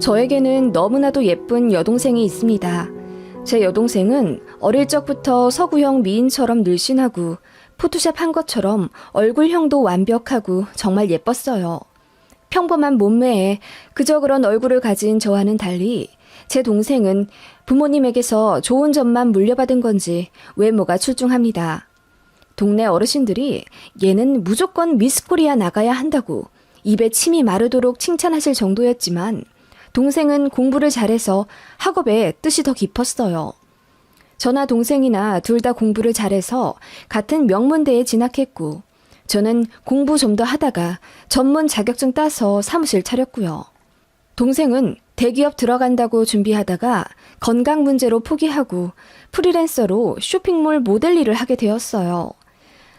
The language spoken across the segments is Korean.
저에게는 너무나도 예쁜 여동생이 있습니다. 제 여동생은 어릴 적부터 서구형 미인처럼 늘씬하고 포토샵 한 것처럼 얼굴형도 완벽하고 정말 예뻤어요. 평범한 몸매에 그저 그런 얼굴을 가진 저와는 달리 제 동생은 부모님에게서 좋은 점만 물려받은 건지 외모가 출중합니다. 동네 어르신들이 얘는 무조건 미스 코리아 나가야 한다고 입에 침이 마르도록 칭찬하실 정도였지만 동생은 공부를 잘해서 학업에 뜻이 더 깊었어요. 저나 동생이나 둘 다 공부를 잘해서 같은 명문대에 진학했고 저는 공부 좀 더 하다가 전문 자격증 따서 사무실 차렸고요. 동생은 대기업 들어간다고 준비하다가 건강 문제로 포기하고 프리랜서로 쇼핑몰 모델 일을 하게 되었어요.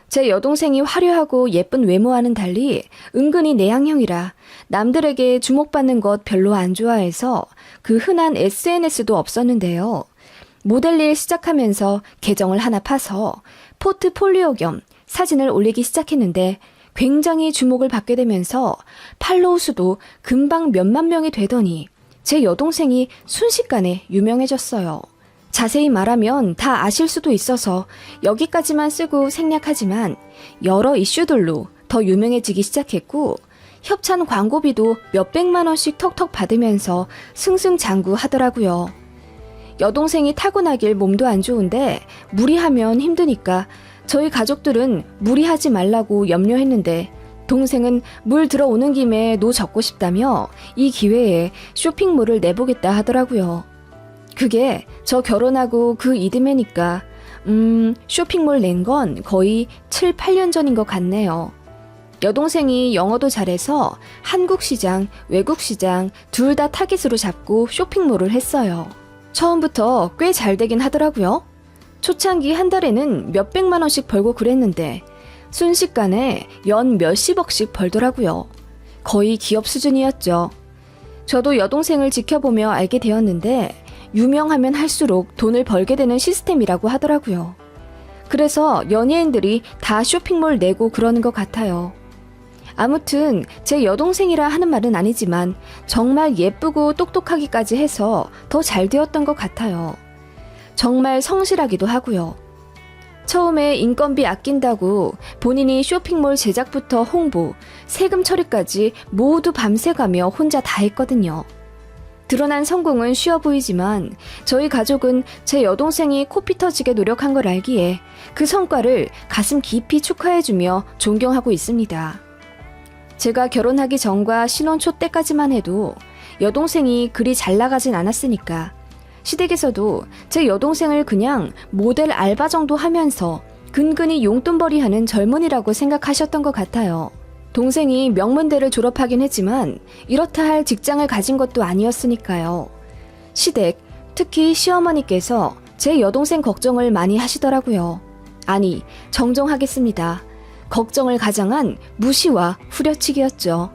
제 여동생이 화려하고 예쁜 외모와는 달리 은근히 내향형이라 남들에게 주목받는 것 별로 안 좋아해서 그 흔한 SNS도 없었는데요. 모델 일 시작하면서 계정을 하나 파서 포트폴리오 겸 사진을 올리기 시작했는데 굉장히 주목을 받게 되면서 팔로우 수도 금방 몇만 명이 되더니 제 여동생이 순식간에 유명해졌어요. 자세히 말하면 다 아실 수도 있어서 여기까지만 쓰고 생략하지만 여러 이슈들로 더 유명해지기 시작했고 협찬 광고비도 몇백만 원씩 턱턱 받으면서 승승장구하더라고요. 여동생이 타고나길 몸도 안 좋은데 무리하면 힘드니까 저희 가족들은 무리하지 말라고 염려했는데 동생은 물 들어오는 김에 노 젓고 싶다며 이 기회에 쇼핑몰을 내보겠다 하더라고요. 그게 저 결혼하고 그 이듬해니까 쇼핑몰 낸 건 거의 7, 8년 전인 것 같네요. 여동생이 영어도 잘해서 한국 시장, 외국 시장 둘 다 타깃으로 잡고 쇼핑몰을 했어요. 처음부터 꽤 잘 되긴 하더라고요. 초창기 한 달에는 몇백만 원씩 벌고 그랬는데 순식간에 연 몇십억씩 벌더라고요. 거의 기업 수준이었죠. 저도 여동생을 지켜보며 알게 되었는데 유명하면 할수록 돈을 벌게 되는 시스템이라고 하더라고요. 그래서 연예인들이 다 쇼핑몰 내고 그러는 것 같아요. 아무튼 제 여동생이라 하는 말은 아니지만 정말 예쁘고 똑똑하기까지 해서 더 잘 되었던 것 같아요. 정말 성실하기도 하고요. 처음에 인건비 아낀다고 본인이 쇼핑몰 제작부터 홍보, 세금 처리까지 모두 밤새가며 혼자 다 했거든요. 드러난 성공은 쉬워 보이지만 저희 가족은 제 여동생이 코피 터지게 노력한 걸 알기에 그 성과를 가슴 깊이 축하해주며 존경하고 있습니다. 제가 결혼하기 전과 신혼 초 때까지만 해도 여동생이 그리 잘 나가진 않았으니까 시댁에서도 제 여동생을 그냥 모델 알바 정도 하면서 근근히 용돈벌이 하는 젊은이라고 생각하셨던 것 같아요. 동생이 명문대를 졸업하긴 했지만 이렇다 할 직장을 가진 것도 아니었으니까요. 시댁, 특히 시어머니께서 제 여동생 걱정을 많이 하시더라고요. 아니, 정정하겠습니다. 걱정을 가장한 무시와 후려치기였죠.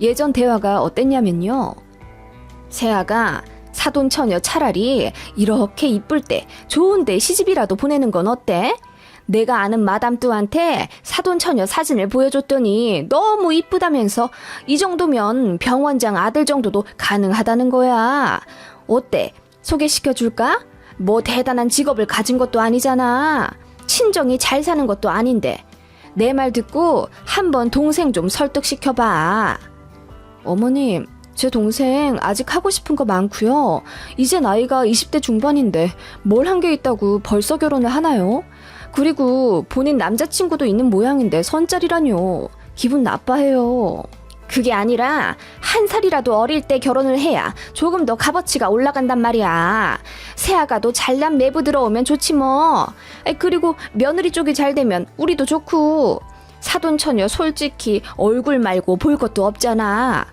예전 대화가 어땠냐면요. 세아가 사돈처녀 차라리 이렇게 이쁠 때 좋은데 시집이라도 보내는 건 어때? 내가 아는 마담 뚜한테 사돈처녀 사진을 보여줬더니 너무 이쁘다면서 이 정도면 병원장 아들 정도도 가능하다는 거야. 어때? 소개시켜줄까? 뭐 대단한 직업을 가진 것도 아니잖아. 친정이 잘 사는 것도 아닌데. 내 말 듣고 한번 동생 좀 설득시켜봐. 어머님, 제 동생 아직 하고 싶은 거 많고요. 이제 나이가 20대 중반인데 뭘 한 게 있다고 벌써 결혼을 하나요? 그리고 본인 남자친구도 있는 모양인데 선짜리라뇨. 기분 나빠해요. 그게 아니라 한 살이라도 어릴 때 결혼을 해야 조금 더 값어치가 올라간단 말이야. 새아가도 잘난 매부 들어오면 좋지 뭐. 그리고 며느리 쪽이 잘 되면 우리도 좋고. 사돈처녀 솔직히 얼굴 말고 볼 것도 없잖아.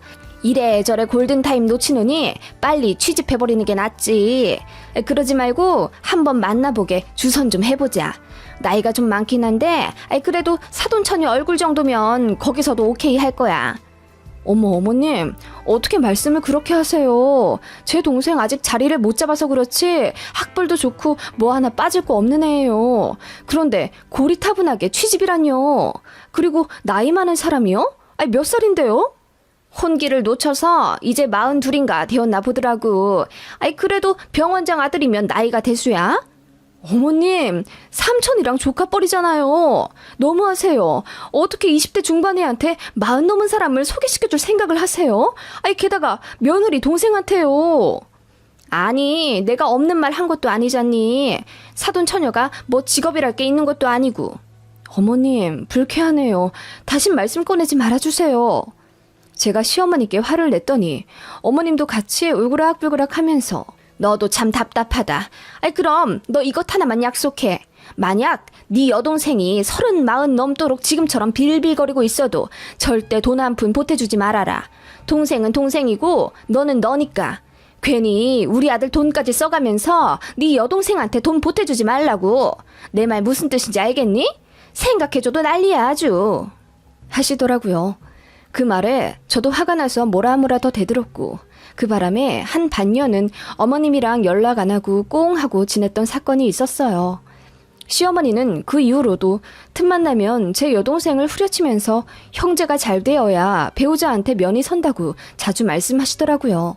이래저래 골든타임 놓치느니 빨리 취집해버리는 게 낫지. 그러지 말고 한번 만나보게 주선 좀 해보자. 나이가 좀 많긴 한데 그래도 사돈처녀 얼굴 정도면 거기서도 오케이 할 거야. 어머님, 어떻게 말씀을 그렇게 하세요? 제 동생 아직 자리를 못 잡아서 그렇지 학벌도 좋고 뭐 하나 빠질 거 없는 애예요. 그런데 고리타분하게 취집이란요. 그리고 나이 많은 사람이요? 몇 살인데요? 혼기를 놓쳐서 이제 42인가 되었나 보더라고. 아이, 그래도 병원장 아들이면 나이가 대수야? 어머님, 삼촌이랑 조카뻘이잖아요. 너무하세요. 어떻게 20대 중반 애한테 40 넘은 사람을 소개시켜줄 생각을 하세요? 아이, 게다가 며느리 동생한테요. 아니, 내가 없는 말 한 것도 아니잖니. 사돈 처녀가 뭐 직업이랄 게 있는 것도 아니고. 어머님, 불쾌하네요. 다신 말씀 꺼내지 말아주세요. 제가 시어머니께 화를 냈더니 어머님도 같이 울그락불그락 하면서 너도 참 답답하다. 아이, 그럼 너 이것 하나만 약속해. 만약 네 여동생이 30, 40 넘도록 지금처럼 빌빌거리고 있어도 절대 돈 한 푼 보태주지 말아라. 동생은 동생이고 너는 너니까. 괜히 우리 아들 돈까지 써가면서 네 여동생한테 돈 보태주지 말라고. 내 말 무슨 뜻인지 알겠니? 생각해줘도 난리야 아주. 하시더라고요. 그 말에 저도 화가 나서 뭐라 더 대들었고, 그 바람에 한 반년은 어머님이랑 연락 안 하고 꽁 하고 지냈던 사건이 있었어요. 시어머니는 그 이후로도 틈만 나면 제 여동생을 후려치면서 형제가 잘 되어야 배우자한테 면이 선다고 자주 말씀하시더라고요.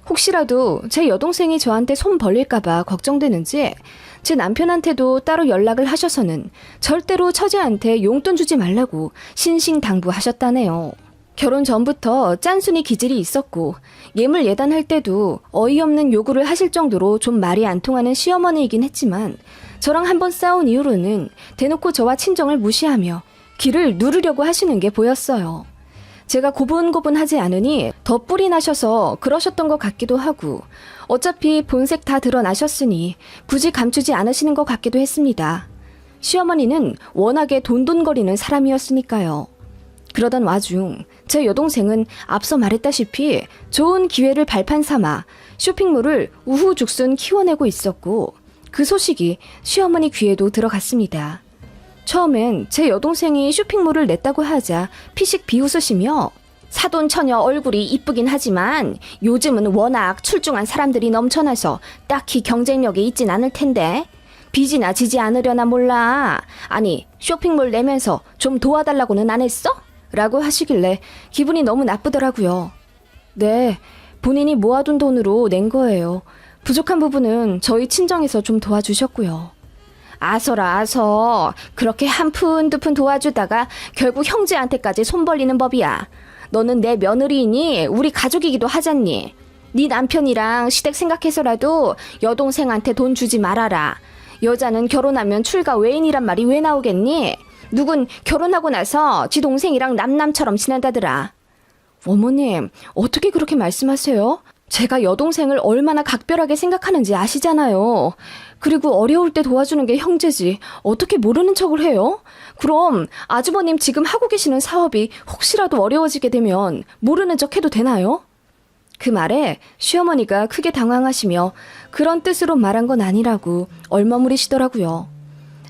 혹시라도 제 여동생이 저한테 손 벌릴까봐 걱정되는지 제 남편한테도 따로 연락을 하셔서는 절대로 처제한테 용돈 주지 말라고 신신당부하셨다네요. 결혼 전부터 짠순이 기질이 있었고 예물 예단할 때도 어이없는 요구를 하실 정도로 좀 말이 안 통하는 시어머니이긴 했지만 저랑 한번 싸운 이후로는 대놓고 저와 친정을 무시하며 기를 누르려고 하시는 게 보였어요. 제가 고분고분하지 않으니 더 뿔이 나셔서 그러셨던 것 같기도 하고 어차피 본색 다 드러나셨으니 굳이 감추지 않으시는 것 같기도 했습니다. 시어머니는 워낙에 돈돈거리는 사람이었으니까요. 그러던 와중 제 여동생은 앞서 말했다시피 좋은 기회를 발판 삼아 쇼핑몰을 우후죽순 키워내고 있었고 그 소식이 시어머니 귀에도 들어갔습니다. 처음엔 제 여동생이 쇼핑몰을 냈다고 하자 피식 비웃으시며 사돈 처녀 얼굴이 이쁘긴 하지만 요즘은 워낙 출중한 사람들이 넘쳐나서 딱히 경쟁력이 있진 않을 텐데 빚이나 지지 않으려나 몰라. 아니 쇼핑몰 내면서 좀 도와달라고는 안 했어? 라고 하시길래 기분이 너무 나쁘더라고요. 네, 본인이 모아둔 돈으로 낸 거예요. 부족한 부분은 저희 친정에서 좀 도와주셨고요. 아서라 아서. 그렇게 한 푼 두 푼 도와주다가 결국 형제한테까지 손 벌리는 법이야. 너는 내 며느리이니 우리 가족이기도 하잖니. 네 남편이랑 시댁 생각해서라도 여동생한테 돈 주지 말아라. 여자는 결혼하면 출가 외인이란 말이 왜 나오겠니? 누군 결혼하고 나서 지 동생이랑 남남처럼 지낸다더라. 어머님, 어떻게 그렇게 말씀하세요? 제가 여동생을 얼마나 각별하게 생각하는지 아시잖아요. 그리고 어려울 때 도와주는 게 형제지 어떻게 모르는 척을 해요? 그럼 아주버님 지금 하고 계시는 사업이 혹시라도 어려워지게 되면 모르는 척 해도 되나요? 그 말에 시어머니가 크게 당황하시며 그런 뜻으로 말한 건 아니라고 얼머무리시더라고요.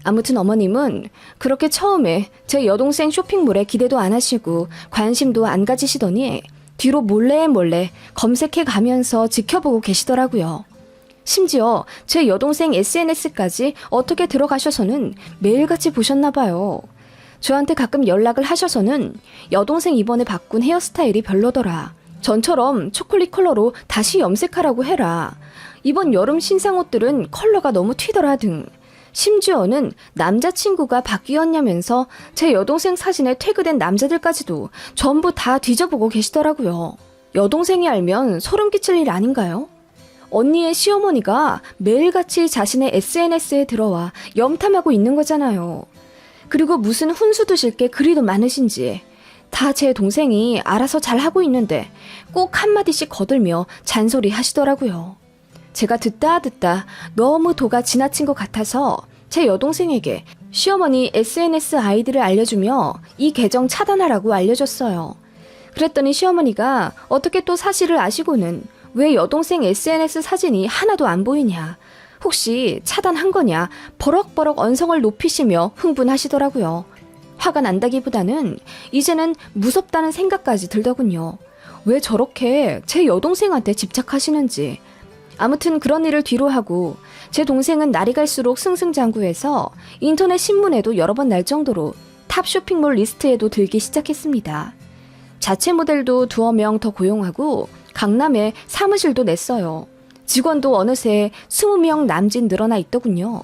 아무튼 어머님은 그렇게 처음에 제 여동생 쇼핑몰에 기대도 안 하시고 관심도 안 가지시더니 뒤로 몰래 검색해 가면서 지켜보고 계시더라고요. 심지어 제 여동생 SNS까지 어떻게 들어가셔서는 매일같이 보셨나 봐요. 저한테 가끔 연락을 하셔서는 여동생 이번에 바꾼 헤어스타일이 별로더라. 전처럼 초콜릿 컬러로 다시 염색하라고 해라. 이번 여름 신상 옷들은 컬러가 너무 튀더라 등. 심지어는 남자친구가 바뀌었냐면서 제 여동생 사진에 태그된 남자들까지도 전부 다 뒤져보고 계시더라고요. 여동생이 알면 소름 끼칠 일 아닌가요? 언니의 시어머니가 매일같이 자신의 SNS에 들어와 염탐하고 있는 거잖아요. 그리고 무슨 훈수 두실 게 그리도 많으신지 다 제 동생이 알아서 잘하고 있는데 꼭 한마디씩 거들며 잔소리 하시더라고요. 제가 듣다 너무 도가 지나친 것 같아서 제 여동생에게 시어머니 SNS 아이디를 알려주며 이 계정 차단하라고 알려줬어요. 그랬더니 시어머니가 어떻게 또 사실을 아시고는 왜 여동생 SNS 사진이 하나도 안 보이냐, 혹시 차단한 거냐 버럭버럭 언성을 높이시며 흥분하시더라고요. 화가 난다기보다는 이제는 무섭다는 생각까지 들더군요. 왜 저렇게 제 여동생한테 집착하시는지. 아무튼 그런 일을 뒤로 하고 제 동생은 날이 갈수록 승승장구해서 인터넷 신문에도 여러 번 날 정도로 탑 쇼핑몰 리스트에도 들기 시작했습니다. 자체 모델도 두어 명 더 고용하고 강남에 사무실도 냈어요. 직원도 어느새 20명 남짓 늘어나 있더군요.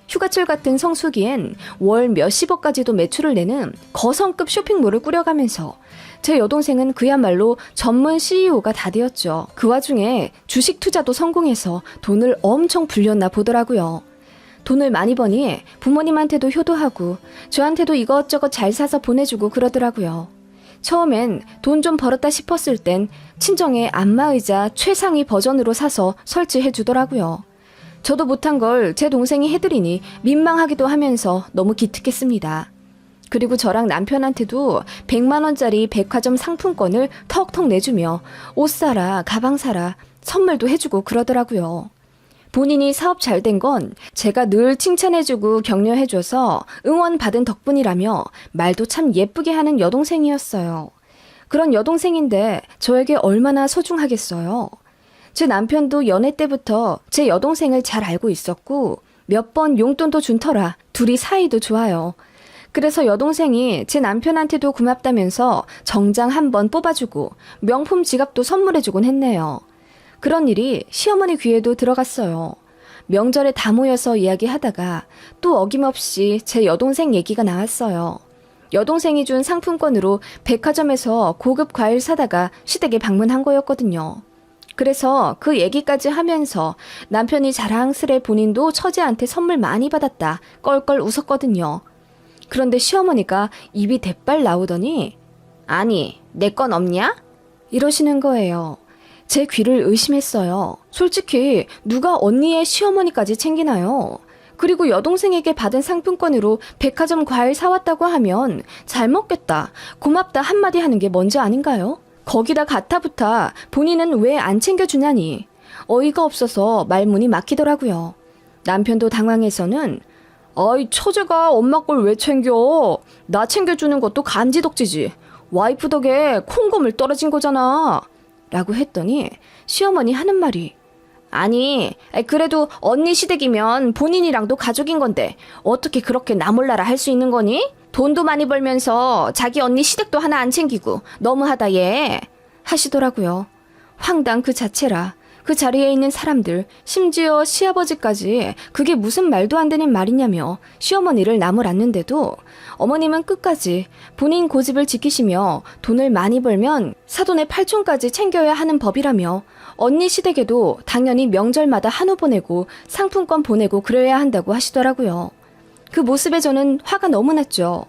휴가철 같은 성수기엔 월 몇십억까지도 매출을 내는 거성급 쇼핑몰을 꾸려가면서 제 여동생은 그야말로 전문 CEO가 다 되었죠. 그 와중에 주식 투자도 성공해서 돈을 엄청 불렸나 보더라고요. 돈을 많이 버니 부모님한테도 효도하고 저한테도 이것저것 잘 사서 보내주고 그러더라고요. 처음엔 돈 좀 벌었다 싶었을 땐 친정에 안마의자 최상위 버전으로 사서 설치해 주더라고요. 저도 못한 걸 제 동생이 해드리니 민망하기도 하면서 너무 기특했습니다. 그리고 저랑 남편한테도 100만 원짜리 백화점 상품권을 턱턱 내주며 옷 사라, 가방 사라, 선물도 해주고 그러더라고요. 본인이 사업 잘 된 건 제가 늘 칭찬해주고 격려해줘서 응원받은 덕분이라며 말도 참 예쁘게 하는 여동생이었어요. 그런 여동생인데 저에게 얼마나 소중하겠어요. 제 남편도 연애 때부터 제 여동생을 잘 알고 있었고 몇 번 용돈도 준 터라 둘이 사이도 좋아요. 그래서 여동생이 제 남편한테도 고맙다면서 정장 한 번 뽑아주고 명품 지갑도 선물해주곤 했네요. 그런 일이 시어머니 귀에도 들어갔어요. 명절에 다 모여서 이야기하다가 또 어김없이 제 여동생 얘기가 나왔어요. 여동생이 준 상품권으로 백화점에서 고급 과일 사다가 시댁에 방문한 거였거든요. 그래서 그 얘기까지 하면서 남편이 자랑스레 본인도 처제한테 선물 많이 받았다 껄껄 웃었거든요. 그런데 시어머니가 입이 대빨 나오더니 아니, 내 건 없냐? 이러시는 거예요. 제 귀를 의심했어요. 솔직히 누가 언니의 시어머니까지 챙기나요? 그리고 여동생에게 받은 상품권으로 백화점 과일 사왔다고 하면 잘 먹겠다, 고맙다 한마디 하는 게 먼저 아닌가요? 거기다 가타부타 본인은 왜 안 챙겨주냐니 어이가 없어서 말문이 막히더라고요. 남편도 당황해서는 아이 처제가 엄마 걸 왜 챙겨? 나 챙겨주는 것도 간지덕지지. 와이프 덕에 콩고물 떨어진 거잖아. 라고 했더니 시어머니 하는 말이 아니 그래도 언니 시댁이면 본인이랑도 가족인 건데 어떻게 그렇게 나 몰라라 할 수 있는 거니? 돈도 많이 벌면서 자기 언니 시댁도 하나 안 챙기고 너무하다 얘 하시더라고요. 황당 그 자체라. 그 자리에 있는 사람들, 심지어 시아버지까지 그게 무슨 말도 안 되는 말이냐며 시어머니를 나무랐는데도 어머님은 끝까지 본인 고집을 지키시며 돈을 많이 벌면 사돈의 팔촌까지 챙겨야 하는 법이라며 언니 시댁에도 당연히 명절마다 한우 보내고 상품권 보내고 그래야 한다고 하시더라고요. 그 모습에 저는 화가 너무 났죠.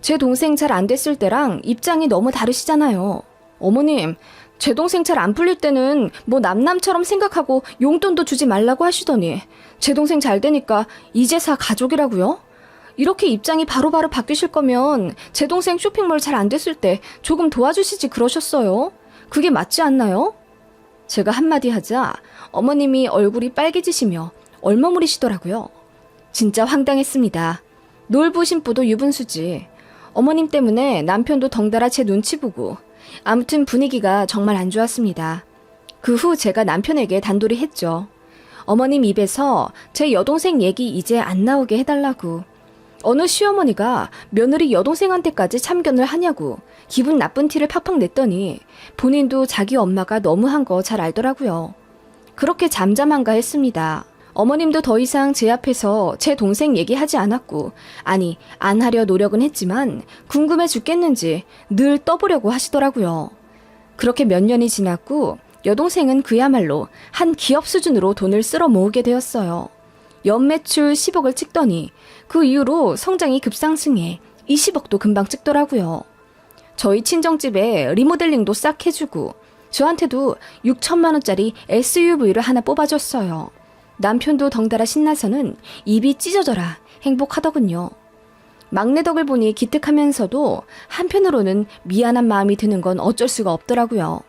제 동생 잘 안 됐을 때랑 입장이 너무 다르시잖아요. 어머님, 제 동생 잘 안 풀릴 때는 뭐 남남처럼 생각하고 용돈도 주지 말라고 하시더니 제 동생 잘 되니까 이제사 가족이라고요? 이렇게 입장이 바로바로 바뀌실 거면 제 동생 쇼핑몰 잘 안 됐을 때 조금 도와주시지 그러셨어요. 그게 맞지 않나요? 제가 한마디 하자 어머님이 얼굴이 빨개지시며 얼머무리시더라고요. 진짜 황당했습니다. 놀부심보도 유분수지. 어머님 때문에 남편도 덩달아 제 눈치 보고 아무튼 분위기가 정말 안 좋았습니다. 그 후 제가 남편에게 단돌이 했죠. 어머님 입에서 제 여동생 얘기 이제 안 나오게 해달라고. 어느 시어머니가 며느리 여동생한테까지 참견을 하냐고 기분 나쁜 티를 팍팍 냈더니 본인도 자기 엄마가 너무한 거 잘 알더라고요. 그렇게 잠잠한가 했습니다. 어머님도 더 이상 제 앞에서 제 동생 얘기하지 않았고 아니 안 하려 노력은 했지만 궁금해 죽겠는지 늘 떠보려고 하시더라고요. 그렇게 몇 년이 지났고 여동생은 그야말로 한 기업 수준으로 돈을 쓸어 모으게 되었어요. 연매출 10억을 찍더니 그 이후로 성장이 급상승해 20억도 금방 찍더라고요. 저희 친정집에 리모델링도 싹 해주고 저한테도 6천만 원짜리 SUV를 하나 뽑아줬어요. 남편도 덩달아 신나서는 입이 찢어져라 행복하더군요. 막내 덕을 보니 기특하면서도 한편으로는 미안한 마음이 드는 건 어쩔 수가 없더라고요.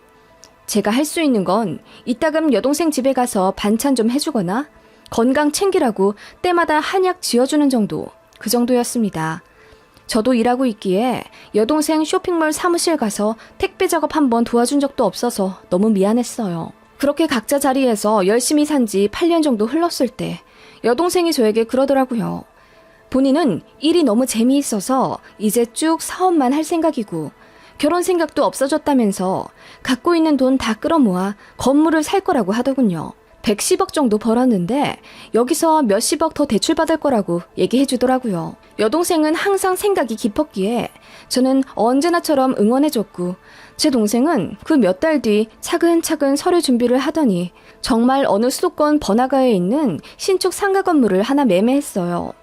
제가 할 수 있는 건 이따금 여동생 집에 가서 반찬 좀 해주거나 건강 챙기라고 때마다 한약 지어주는 정도, 그 정도였습니다. 저도 일하고 있기에 여동생 쇼핑몰 사무실 가서 택배 작업 한번 도와준 적도 없어서 너무 미안했어요. 그렇게 각자 자리에서 열심히 산 지 8년 정도 흘렀을 때 여동생이 저에게 그러더라고요. 본인은 일이 너무 재미있어서 이제 쭉 사업만 할 생각이고 결혼 생각도 없어졌다면서 갖고 있는 돈 다 끌어모아 건물을 살 거라고 하더군요. 110억 정도 벌었는데 여기서 몇십억 더 대출받을 거라고 얘기해 주더라고요. 여동생은 항상 생각이 깊었기에 저는 언제나처럼 응원해줬고 제 동생은 그 몇 달 뒤 차근차근 서류 준비를 하더니 정말 어느 수도권 번화가에 있는 신축 상가 건물을 하나 매매했어요.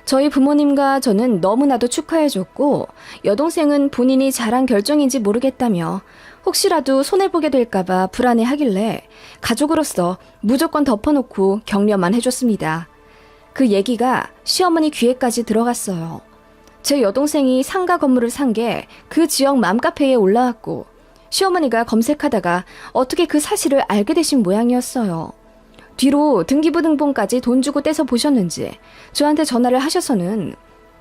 저희 부모님과 저는 너무나도 축하해줬고 여동생은 본인이 잘한 결정인지 모르겠다며 혹시라도 손해보게 될까봐 불안해하길래 가족으로서 무조건 덮어놓고 격려만 해줬습니다. 그 얘기가 시어머니 귀에까지 들어갔어요. 제 여동생이 상가 건물을 산 게 그 지역 맘카페에 올라왔고 시어머니가 검색하다가 어떻게 그 사실을 알게 되신 모양이었어요. 뒤로 등기부등본까지 돈 주고 떼서 보셨는지 저한테 전화를 하셔서는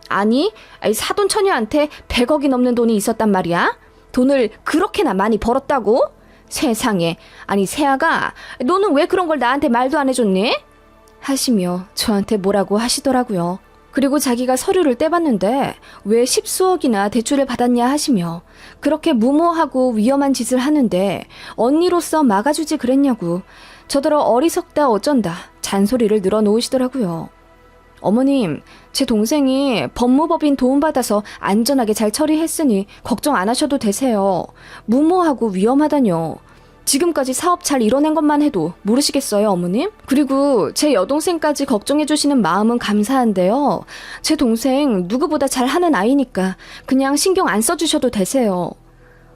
아니 사돈 처녀한테 100억이 넘는 돈이 있었단 말이야? 돈을 그렇게나 많이 벌었다고? 세상에, 아니 세아가 너는 왜 그런 걸 나한테 말도 안 해줬니? 하시며 저한테 뭐라고 하시더라고요. 그리고 자기가 서류를 떼봤는데 왜 10수억이나 대출을 받았냐 하시며 그렇게 무모하고 위험한 짓을 하는데 언니로서 막아주지 그랬냐고 저더러 어리석다 어쩐다 잔소리를 늘어놓으시더라고요. 어머님, 제 동생이 법무법인 도움받아서 안전하게 잘 처리했으니 걱정 안 하셔도 되세요. 무모하고 위험하다뇨. 지금까지 사업 잘 이뤄낸 것만 해도 모르시겠어요, 어머님? 그리고 제 여동생까지 걱정해주시는 마음은 감사한데요. 제 동생 누구보다 잘하는 아이니까 그냥 신경 안 써주셔도 되세요.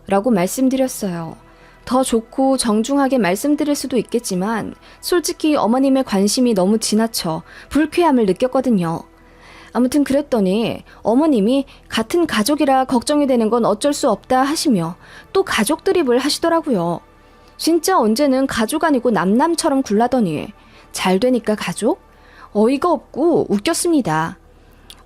라고 말씀드렸어요. 더 좋고 정중하게 말씀드릴 수도 있겠지만 솔직히 어머님의 관심이 너무 지나쳐 불쾌함을 느꼈거든요. 아무튼 그랬더니 어머님이 같은 가족이라 걱정이 되는 건 어쩔 수 없다 하시며 또 가족 드립을 하시더라고요. 진짜 언제는 가족 아니고 남남처럼 굴라더니 잘 되니까 가족? 어이가 없고 웃겼습니다.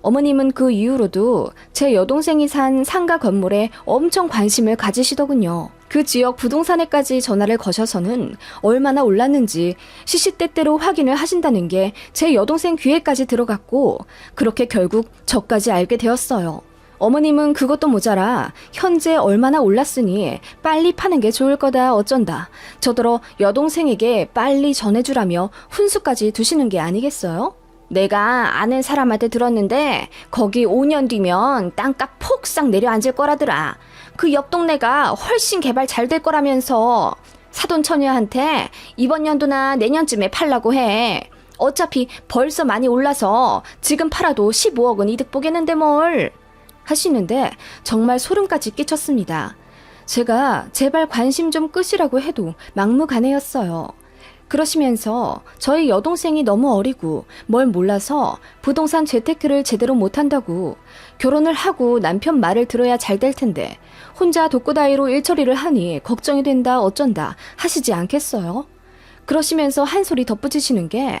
어머님은 그 이후로도 제 여동생이 산 상가 건물에 엄청 관심을 가지시더군요. 그 지역 부동산에까지 전화를 거셔서는 얼마나 올랐는지 시시때때로 확인을 하신다는 게 제 여동생 귀에까지 들어갔고 그렇게 결국 저까지 알게 되었어요. 어머님은 그것도 모자라 현재 얼마나 올랐으니 빨리 파는 게 좋을 거다 어쩐다. 저더러 여동생에게 빨리 전해주라며 훈수까지 두시는 게 아니겠어요? 내가 아는 사람한테 들었는데 거기 5년 뒤면 땅값 폭삭 내려앉을 거라더라. 그 옆 동네가 훨씬 개발 잘 될 거라면서 사돈 처녀한테 이번 연도나 내년쯤에 팔라고 해. 어차피 벌써 많이 올라서 지금 팔아도 15억은 이득 보겠는데 뭘. 하시는데 정말 소름까지 끼쳤습니다. 제가 제발 관심 좀 끄시라고 해도 막무가내였어요. 그러시면서 저희 여동생이 너무 어리고 뭘 몰라서 부동산 재테크를 제대로 못한다고 결혼을 하고 남편 말을 들어야 잘 될 텐데 혼자 독고다이로 일처리를 하니 걱정이 된다 어쩐다 하시지 않겠어요? 그러시면서 한 소리 덧붙이시는 게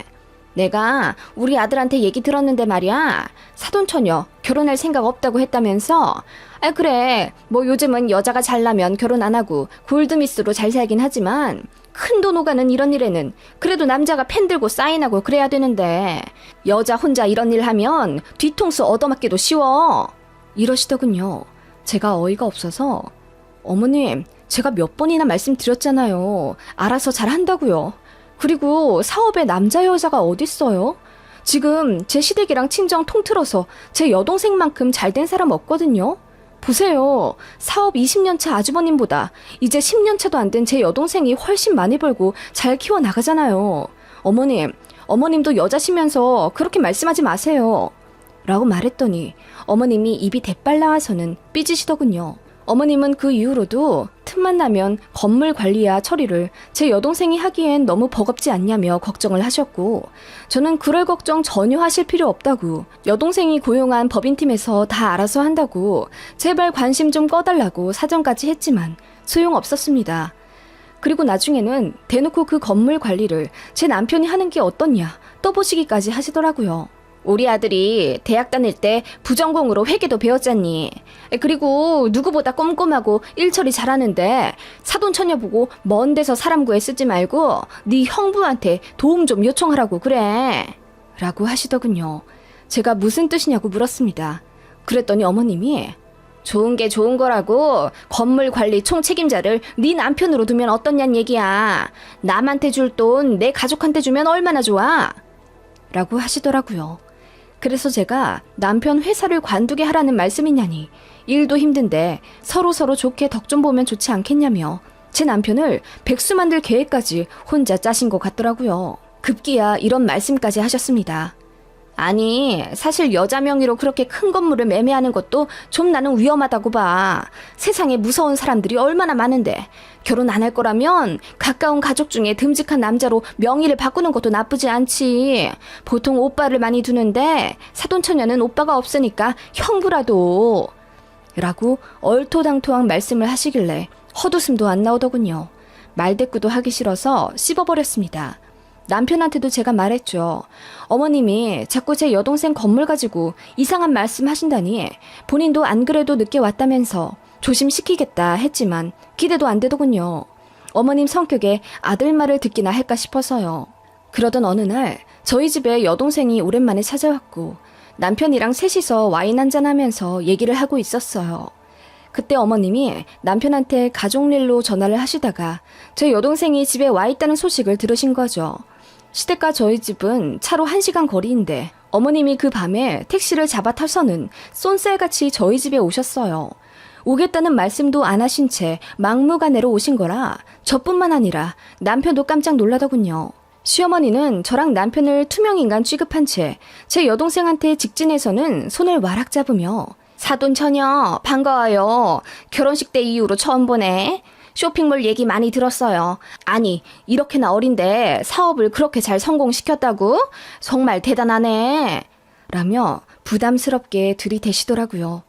내가 우리 아들한테 얘기 들었는데 말이야. 사돈처녀 결혼할 생각 없다고 했다면서. 아 그래 뭐 요즘은 여자가 잘나면 결혼 안 하고 골드미스로 잘 살긴 하지만 큰 돈 오가는 이런 일에는 그래도 남자가 펜 들고 사인하고 그래야 되는데 여자 혼자 이런 일 하면 뒤통수 얻어맞기도 쉬워. 이러시더군요. 제가 어이가 없어서 어머님 제가 몇 번이나 말씀드렸잖아요. 알아서 잘 한다고요. 그리고 사업에 남자 여자가 어딨어요? 지금 제 시댁이랑 친정 통틀어서 제 여동생만큼 잘된 사람 없거든요. 보세요. 사업 20년 차 아주버님보다 이제 10년 차도 안 된 제 여동생이 훨씬 많이 벌고 잘 키워나가잖아요. 어머님도 여자시면서 그렇게 말씀하지 마세요. 라고 말했더니 어머님이 입이 대빨 나와서는 삐지시더군요. 어머님은 그 이후로도 틈만 나면 건물 관리야 처리를 제 여동생이 하기엔 너무 버겁지 않냐며 걱정을 하셨고 저는 그럴 걱정 전혀 하실 필요 없다고 여동생이 고용한 법인팀에서 다 알아서 한다고 제발 관심 좀 꺼달라고 사정까지 했지만 소용없었습니다. 그리고 나중에는 대놓고 그 건물 관리를 제 남편이 하는 게 어떻냐 떠보시기까지 하시더라고요. 우리 아들이 대학 다닐 때 부전공으로 회계도 배웠잖니. 그리고 누구보다 꼼꼼하고 일처리 잘하는데 사돈처녀 보고 먼 데서 사람 구해 쓰지 말고 네 형부한테 도움 좀 요청하라고 그래. 라고 하시더군요. 제가 무슨 뜻이냐고 물었습니다. 그랬더니 어머님이 좋은 게 좋은 거라고. 건물 관리 총책임자를 네 남편으로 두면 어떻냔 얘기야. 남한테 줄 돈 내 가족한테 주면 얼마나 좋아? 라고 하시더라고요. 그래서 제가 남편 회사를 관두게 하라는 말씀이냐니, 일도 힘든데 서로 좋게 덕 좀 보면 좋지 않겠냐며 제 남편을 백수 만들 계획까지 혼자 짜신 것 같더라고요. 급기야 이런 말씀까지 하셨습니다. 아니, 사실 여자 명의로 그렇게 큰 건물을 매매하는 것도 좀 나는 위험하다고 봐. 세상에 무서운 사람들이 얼마나 많은데 결혼 안 할 거라면 가까운 가족 중에 듬직한 남자로 명의를 바꾸는 것도 나쁘지 않지. 보통 오빠를 많이 두는데 사돈처녀는 오빠가 없으니까 형부라도. 라고 얼토당토한 말씀을 하시길래 헛웃음도 안 나오더군요. 말대꾸도 하기 싫어서 씹어버렸습니다. 남편한테도 제가 말했죠. 어머님이 자꾸 제 여동생 건물 가지고 이상한 말씀 하신다니 본인도 안 그래도 늦게 왔다면서 조심시키겠다 했지만 기대도 안 되더군요. 어머님 성격에 아들 말을 듣기나 할까 싶어서요. 그러던 어느 날 저희 집에 여동생이 오랜만에 찾아왔고 남편이랑 셋이서 와인 한잔하면서 얘기를 하고 있었어요. 그때 어머님이 남편한테 가족일로 전화를 하시다가 제 여동생이 집에 와 있다는 소식을 들으신 거죠. 시댁과 저희 집은 차로 1시간 거리인데 어머님이 그 밤에 택시를 잡아 타서는 쏜살같이 저희 집에 오셨어요. 오겠다는 말씀도 안 하신 채 막무가내로 오신 거라 저뿐만 아니라 남편도 깜짝 놀라더군요. 시어머니는 저랑 남편을 투명인간 취급한 채 제 여동생한테 직진해서는 손을 와락 잡으며 사돈처녀 반가워요. 결혼식 때 이후로 처음 보네. 쇼핑몰 얘기 많이 들었어요. 아니, 이렇게나 어린데 사업을 그렇게 잘 성공시켰다고? 정말 대단하네. 라며 부담스럽게 들이대시더라고요.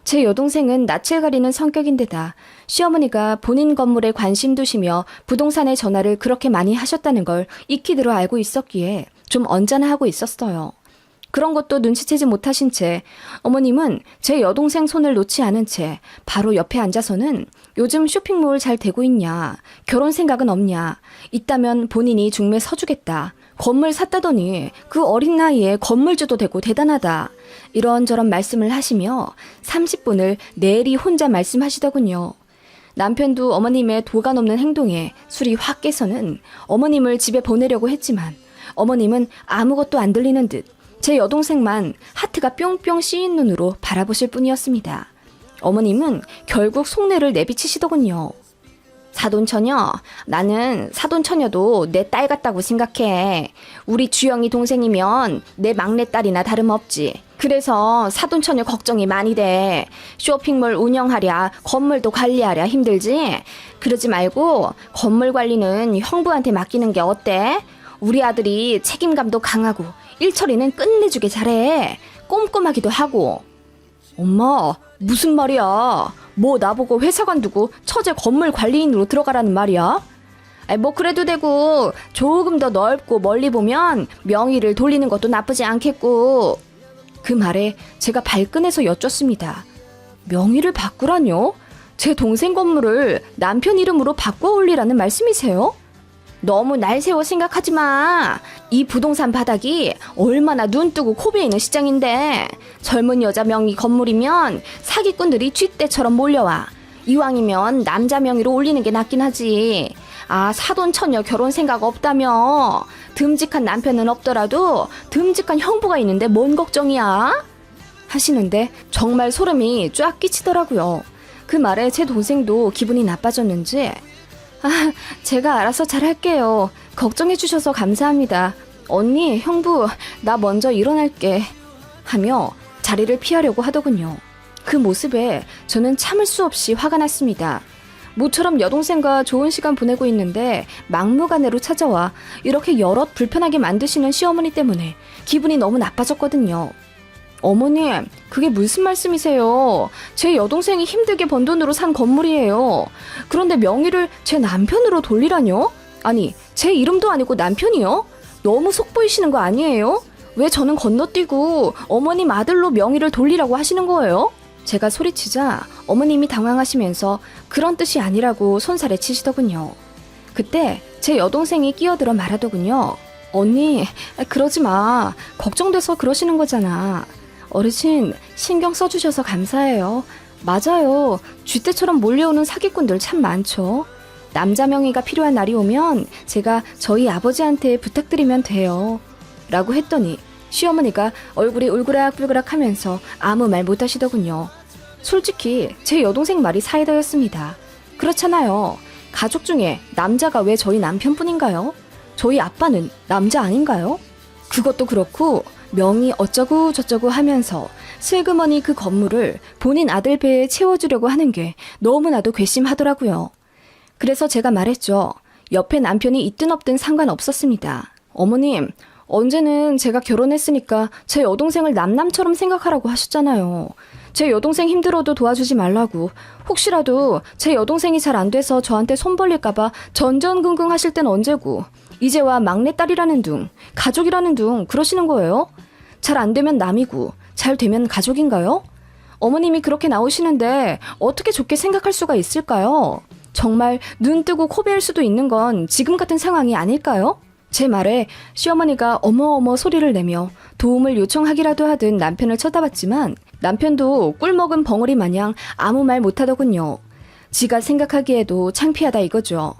제 여동생은 낯을 가리는 성격인데다 시어머니가 본인 건물에 관심 두시며 부동산에 전화를 그렇게 많이 하셨다는 걸 익히 들어 알고 있었기에 좀 언짢아하고 있었어요. 그런 것도 눈치채지 못하신 채 어머님은 제 여동생 손을 놓지 않은 채 바로 옆에 앉아서는 요즘 쇼핑몰 잘 되고 있냐, 결혼 생각은 없냐, 있다면 본인이 중매 서주겠다, 건물 샀다더니 그 어린 나이에 건물주도 되고 대단하다, 이런저런 말씀을 하시며 30분을 내리 혼자 말씀하시더군요. 남편도 어머님의 도가 넘는 행동에 술이 확 깨서는 어머님을 집에 보내려고 했지만 어머님은 아무것도 안 들리는 듯 제 여동생만 하트가 뿅뿅 씌인 눈으로 바라보실 뿐이었습니다. 어머님은 결국 속내를 내비치시더군요. 사돈처녀, 나는 사돈처녀도 내 딸 같다고 생각해. 우리 주영이 동생이면 내 막내딸이나 다름없지. 그래서 사돈처녀 걱정이 많이 돼. 쇼핑몰 운영하랴, 건물도 관리하랴 힘들지? 그러지 말고 건물 관리는 형부한테 맡기는 게 어때? 우리 아들이 책임감도 강하고 일처리는 끝내주게 잘해. 꼼꼼하기도 하고. 엄마, 무슨 말이야? 뭐 나보고 회사 관두고 처제 건물 관리인으로 들어가라는 말이야? 뭐 그래도 되고 조금 더 넓고 멀리 보면 명의를 돌리는 것도 나쁘지 않겠고. 그 말에 제가 발끈해서 여쭙습니다. 명의를 바꾸라뇨? 제 동생 건물을 남편 이름으로 바꿔 올리라는 말씀이세요? 너무 날 세워 생각하지 마. 이 부동산 바닥이 얼마나 눈 뜨고 코 베이는 시장인데 젊은 여자 명의 건물이면 사기꾼들이 쥐떼처럼 몰려와. 이왕이면 남자 명의로 올리는 게 낫긴 하지. 아, 사돈처녀 결혼 생각 없다며. 듬직한 남편은 없더라도 듬직한 형부가 있는데 뭔 걱정이야? 하시는데 정말 소름이 쫙 끼치더라고요. 그 말에 제 동생도 기분이 나빠졌는지 제가 알아서 잘할게요. 걱정해 주셔서 감사합니다. 언니, 형부, 나 먼저 일어날게. 하며 자리를 피하려고 하더군요. 그 모습에 저는 참을 수 없이 화가 났습니다. 모처럼 여동생과 좋은 시간 보내고 있는데 막무가내로 찾아와 이렇게 여럿 불편하게 만드시는 시어머니 때문에 기분이 너무 나빠졌거든요. 어머님, 그게 무슨 말씀이세요? 제 여동생이 힘들게 번 돈으로 산 건물이에요. 그런데 명의를 제 남편으로 돌리라뇨? 아니, 제 이름도 아니고 남편이요? 너무 속보이시는 거 아니에요? 왜 저는 건너뛰고 어머님 아들로 명의를 돌리라고 하시는 거예요? 제가 소리치자 어머님이 당황하시면서 그런 뜻이 아니라고 손살에 치시더군요. 그때 제 여동생이 끼어들어 말하더군요. 언니, 그러지 마. 걱정돼서 그러시는 거잖아. 어르신, 신경 써주셔서 감사해요. 맞아요. 쥐떼처럼 몰려오는 사기꾼들 참 많죠. 남자 명의가 필요한 날이 오면 제가 저희 아버지한테 부탁드리면 돼요. 라고 했더니 시어머니가 얼굴이 울그락불그락 하면서 아무 말 못하시더군요. 솔직히 제 여동생 말이 사이다였습니다. 그렇잖아요. 가족 중에 남자가 왜 저희 남편뿐인가요? 저희 아빠는 남자 아닌가요? 그것도 그렇고 명의 어쩌고 저쩌고 하면서 슬그머니 그 건물을 본인 아들 배에 채워주려고 하는 게 너무나도 괘씸하더라고요. 그래서 제가 말했죠. 옆에 남편이 있든 없든 상관없었습니다. 어머님, 언제는 제가 결혼했으니까 제 여동생을 남남처럼 생각하라고 하셨잖아요. 제 여동생 힘들어도 도와주지 말라고. 혹시라도 제 여동생이 잘 안 돼서 저한테 손 벌릴까봐 전전긍긍 하실 땐 언제고. 이제와 막내딸이라는 둥, 가족이라는 둥 그러시는 거예요? 잘 안 되면 남이고 잘 되면 가족인가요? 어머님이 그렇게 나오시는데 어떻게 좋게 생각할 수가 있을까요? 정말 눈 뜨고 코 베일 수도 있는 건 지금 같은 상황이 아닐까요? 제 말에 시어머니가 어머어머 소리를 내며 도움을 요청하기라도 하듯 남편을 쳐다봤지만 남편도 꿀먹은 벙어리 마냥 아무 말 못하더군요. 지가 생각하기에도 창피하다 이거죠.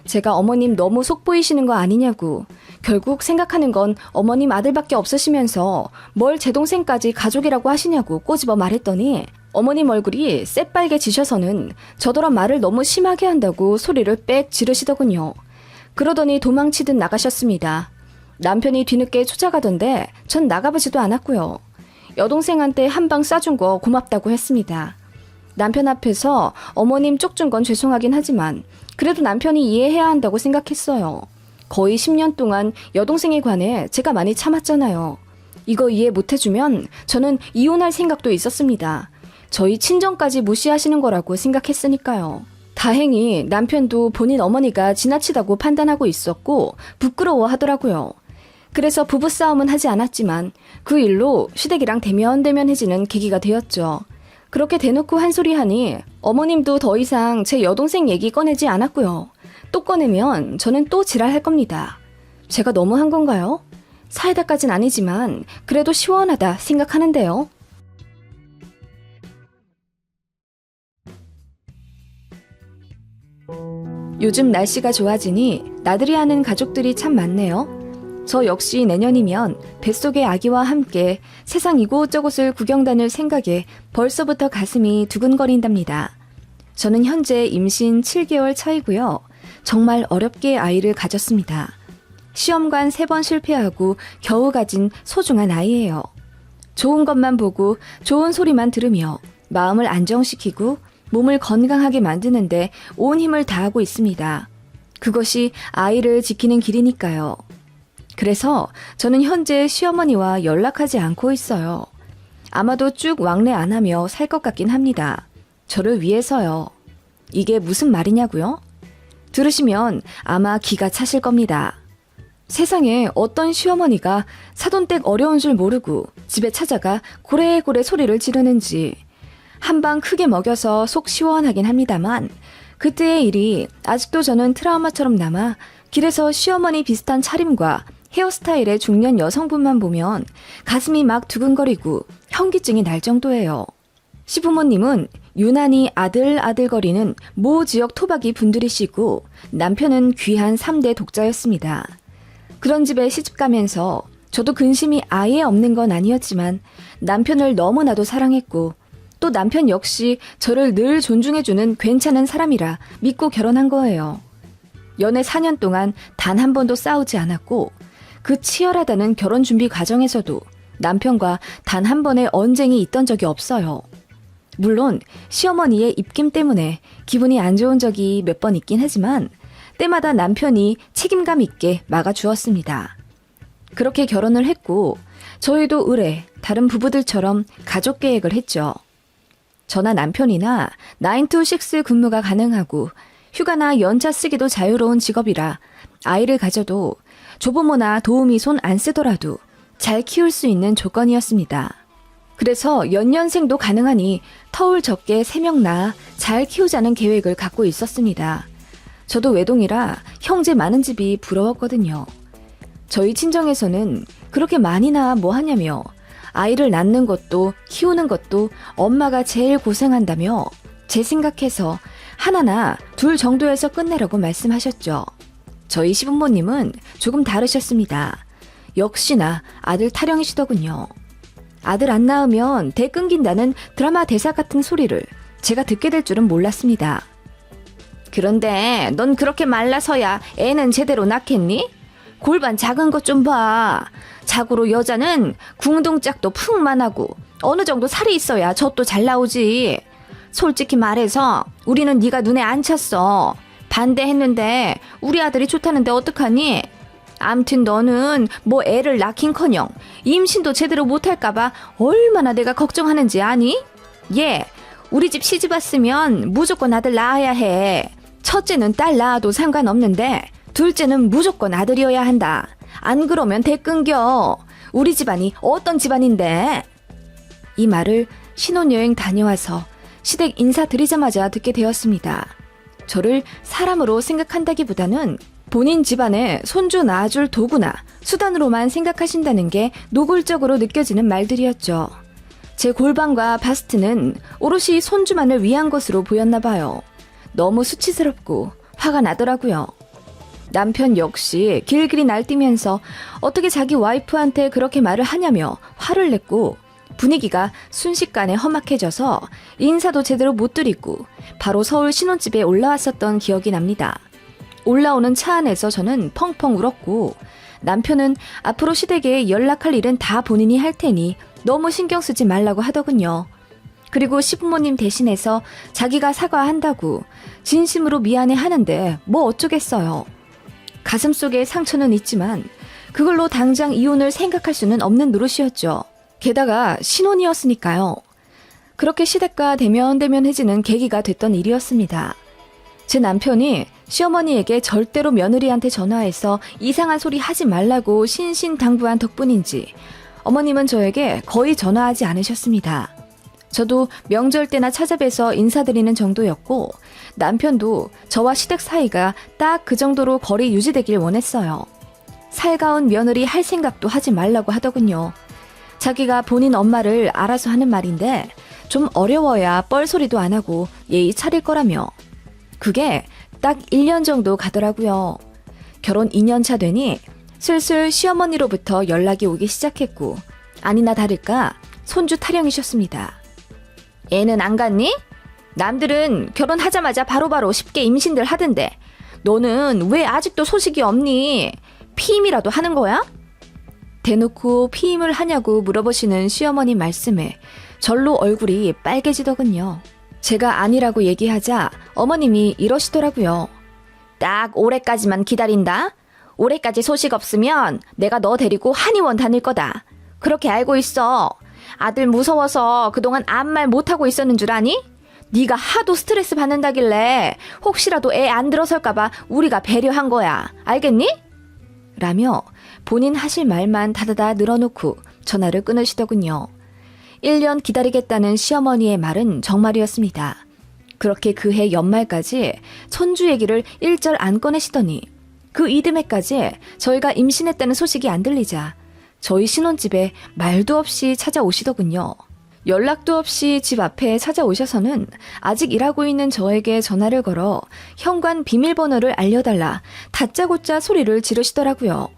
제가 어머님 너무 속 보이시는 거 아니냐고. 결국 생각하는 건 어머님 아들밖에 없으시면서 뭘 제 동생까지 가족이라고 하시냐고 꼬집어 말했더니 어머님 얼굴이 새빨개지셔서는 저더러 말을 너무 심하게 한다고 소리를 빽 지르시더군요. 그러더니 도망치듯 나가셨습니다. 남편이 뒤늦게 쫓아가던데 전 나가보지도 않았고요. 여동생한테 한 방 쏴준 거 고맙다고 했습니다. 남편 앞에서 어머님 쪽준 건 죄송하긴 하지만 그래도 남편이 이해해야 한다고 생각했어요. 거의 10년 동안 여동생에 관해 제가 많이 참았잖아요. 이거 이해 못해주면 저는 이혼할 생각도 있었습니다. 저희 친정까지 무시하시는 거라고 생각했으니까요. 다행히 남편도 본인 어머니가 지나치다고 판단하고 있었고 부끄러워 하더라고요. 그래서 부부싸움은 하지 않았지만 그 일로 시댁이랑 대면대면해지는 계기가 되었죠. 그렇게 대놓고 한 소리 하니 어머님도 더 이상 제 여동생 얘기 꺼내지 않았고요. 또 꺼내면 저는 또 지랄할 겁니다. 제가 너무 한 건가요? 사이다까진 아니지만 그래도 시원하다 생각하는데요. 요즘 날씨가 좋아지니 나들이 하는 가족들이 참 많네요. 저 역시 내년이면 뱃속의 아기와 함께 세상 이곳저곳을 구경 다닐 생각에 벌써부터 가슴이 두근거린답니다. 저는 현재 임신 7개월 차이고요. 정말 어렵게 아이를 가졌습니다. 시험관 3번 실패하고 겨우 가진 소중한 아이예요. 좋은 것만 보고 좋은 소리만 들으며 마음을 안정시키고 몸을 건강하게 만드는데 온 힘을 다하고 있습니다. 그것이 아이를 지키는 길이니까요. 그래서 저는 현재 시어머니와 연락하지 않고 있어요. 아마도 쭉 왕래 안 하며 살 것 같긴 합니다. 저를 위해서요. 이게 무슨 말이냐고요? 들으시면 아마 기가 차실 겁니다. 세상에 어떤 시어머니가 사돈댁 어려운 줄 모르고 집에 찾아가 고래고래 소리를 지르는지 한 방 크게 먹여서 속 시원하긴 합니다만 그때의 일이 아직도 저는 트라우마처럼 남아 길에서 시어머니 비슷한 차림과 헤어스타일의 중년 여성분만 보면 가슴이 막 두근거리고 현기증이 날 정도예요. 시부모님은 유난히 아들아들거리는 모 지역 토박이 분들이시고 남편은 귀한 3대 독자였습니다. 그런 집에 시집가면서 저도 근심이 아예 없는 건 아니었지만 남편을 너무나도 사랑했고 또 남편 역시 저를 늘 존중해주는 괜찮은 사람이라 믿고 결혼한 거예요. 연애 4년 동안 단 한 번도 싸우지 않았고 그 치열하다는 결혼 준비 과정에서도 남편과 단 한 번의 언쟁이 있던 적이 없어요. 물론 시어머니의 입김 때문에 기분이 안 좋은 적이 몇 번 있긴 하지만 때마다 남편이 책임감 있게 막아주었습니다. 그렇게 결혼을 했고 저희도 의뢰 다른 부부들처럼 가족 계획을 했죠. 저나 남편이나 9to6 근무가 가능하고 휴가나 연차 쓰기도 자유로운 직업이라 아이를 가져도 조부모나 도우미 손 안 쓰더라도 잘 키울 수 있는 조건이었습니다. 그래서 연년생도 가능하니 터울 적게 3명 낳아 잘 키우자는 계획을 갖고 있었습니다. 저도 외동이라 형제 많은 집이 부러웠거든요. 저희 친정에서는 그렇게 많이 낳아 뭐 하냐며 아이를 낳는 것도 키우는 것도 엄마가 제일 고생한다며 제 생각해서 하나나 둘 정도에서 끝내라고 말씀하셨죠. 저희 시부모님은 조금 다르셨습니다. 역시나 아들 타령이시더군요. 아들 안 낳으면 대 끊긴다는 드라마 대사 같은 소리를 제가 듣게 될 줄은 몰랐습니다. 그런데 넌 그렇게 말라서야 애는 제대로 낳겠니? 골반 작은 것 좀 봐. 자고로 여자는 궁둥짝도 푹만 하고 어느 정도 살이 있어야 젖도 잘 나오지. 솔직히 말해서 우리는 네가 눈에 안 찼어. 반대했는데 우리 아들이 좋다는데 어떡하니? 암튼 너는 뭐 애를 낳긴커녕 임신도 제대로 못할까봐 얼마나 내가 걱정하는지 아니? 얘 우리 집 시집 왔으면 무조건 아들 낳아야 해. 첫째는 딸 낳아도 상관없는데 둘째는 무조건 아들이어야 한다. 안 그러면 대 끊겨. 우리 집안이 어떤 집안인데? 이 말을 신혼여행 다녀와서 시댁 인사드리자마자 듣게 되었습니다. 저를 사람으로 생각한다기보다는 본인 집안에 손주 낳아줄 도구나 수단으로만 생각하신다는 게 노골적으로 느껴지는 말들이었죠. 제 골반과 바스트는 오롯이 손주만을 위한 것으로 보였나 봐요. 너무 수치스럽고 화가 나더라고요. 남편 역시 길길이 날뛰면서 어떻게 자기 와이프한테 그렇게 말을 하냐며 화를 냈고 분위기가 순식간에 험악해져서 인사도 제대로 못 드리고 바로 서울 신혼집에 올라왔었던 기억이 납니다. 올라오는 차 안에서 저는 펑펑 울었고 남편은 앞으로 시댁에 연락할 일은 다 본인이 할 테니 너무 신경 쓰지 말라고 하더군요. 그리고 시부모님 대신해서 자기가 사과한다고 진심으로 미안해 하는데 뭐 어쩌겠어요. 가슴속에 상처는 있지만 그걸로 당장 이혼을 생각할 수는 없는 노릇이었죠. 게다가 신혼이었으니까요. 그렇게 시댁과 대면대면해지는 계기가 됐던 일이었습니다. 제 남편이 시어머니에게 절대로 며느리한테 전화해서 이상한 소리 하지 말라고 신신당부한 덕분인지 어머님은 저에게 거의 전화하지 않으셨습니다. 저도 명절 때나 찾아뵈서 인사드리는 정도였고 남편도 저와 시댁 사이가 딱 그 정도로 거리 유지되길 원했어요. 살가운 며느리 할 생각도 하지 말라고 하더군요. 자기가 본인 엄마를 알아서 하는 말인데 좀 어려워야 뻘소리도 안 하고 예의 차릴 거라며. 그게 딱 1년 정도 가더라고요. 결혼 2년 차 되니 슬슬 시어머니로부터 연락이 오기 시작했고 아니나 다를까 손주 타령이셨습니다. 애는 안 갔니? 남들은 결혼하자마자 바로바로 쉽게 임신들 하던데 너는 왜 아직도 소식이 없니? 피임이라도 하는 거야? 대놓고 피임을 하냐고 물어보시는 시어머니 말씀에 절로 얼굴이 빨개지더군요. 제가 아니라고 얘기하자 어머님이 이러시더라고요. 딱 올해까지만 기다린다. 올해까지 소식 없으면 내가 너 데리고 한의원 다닐 거다. 그렇게 알고 있어. 아들 무서워서 그동안 아무 말 못하고 있었는 줄 아니? 네가 하도 스트레스 받는다길래 혹시라도 애 안 들어설까봐 우리가 배려한 거야. 알겠니? 라며 본인 하실 말만 다다다 늘어놓고 전화를 끊으시더군요. 1년 기다리겠다는 시어머니의 말은 정말이었습니다. 그렇게 그해 연말까지 손주 얘기를 일절 안 꺼내시더니 그 이듬해까지 저희가 임신했다는 소식이 안 들리자 저희 신혼집에 말도 없이 찾아오시더군요. 연락도 없이 집 앞에 찾아오셔서는 아직 일하고 있는 저에게 전화를 걸어 현관 비밀번호를 알려달라 다짜고짜 소리를 지르시더라고요.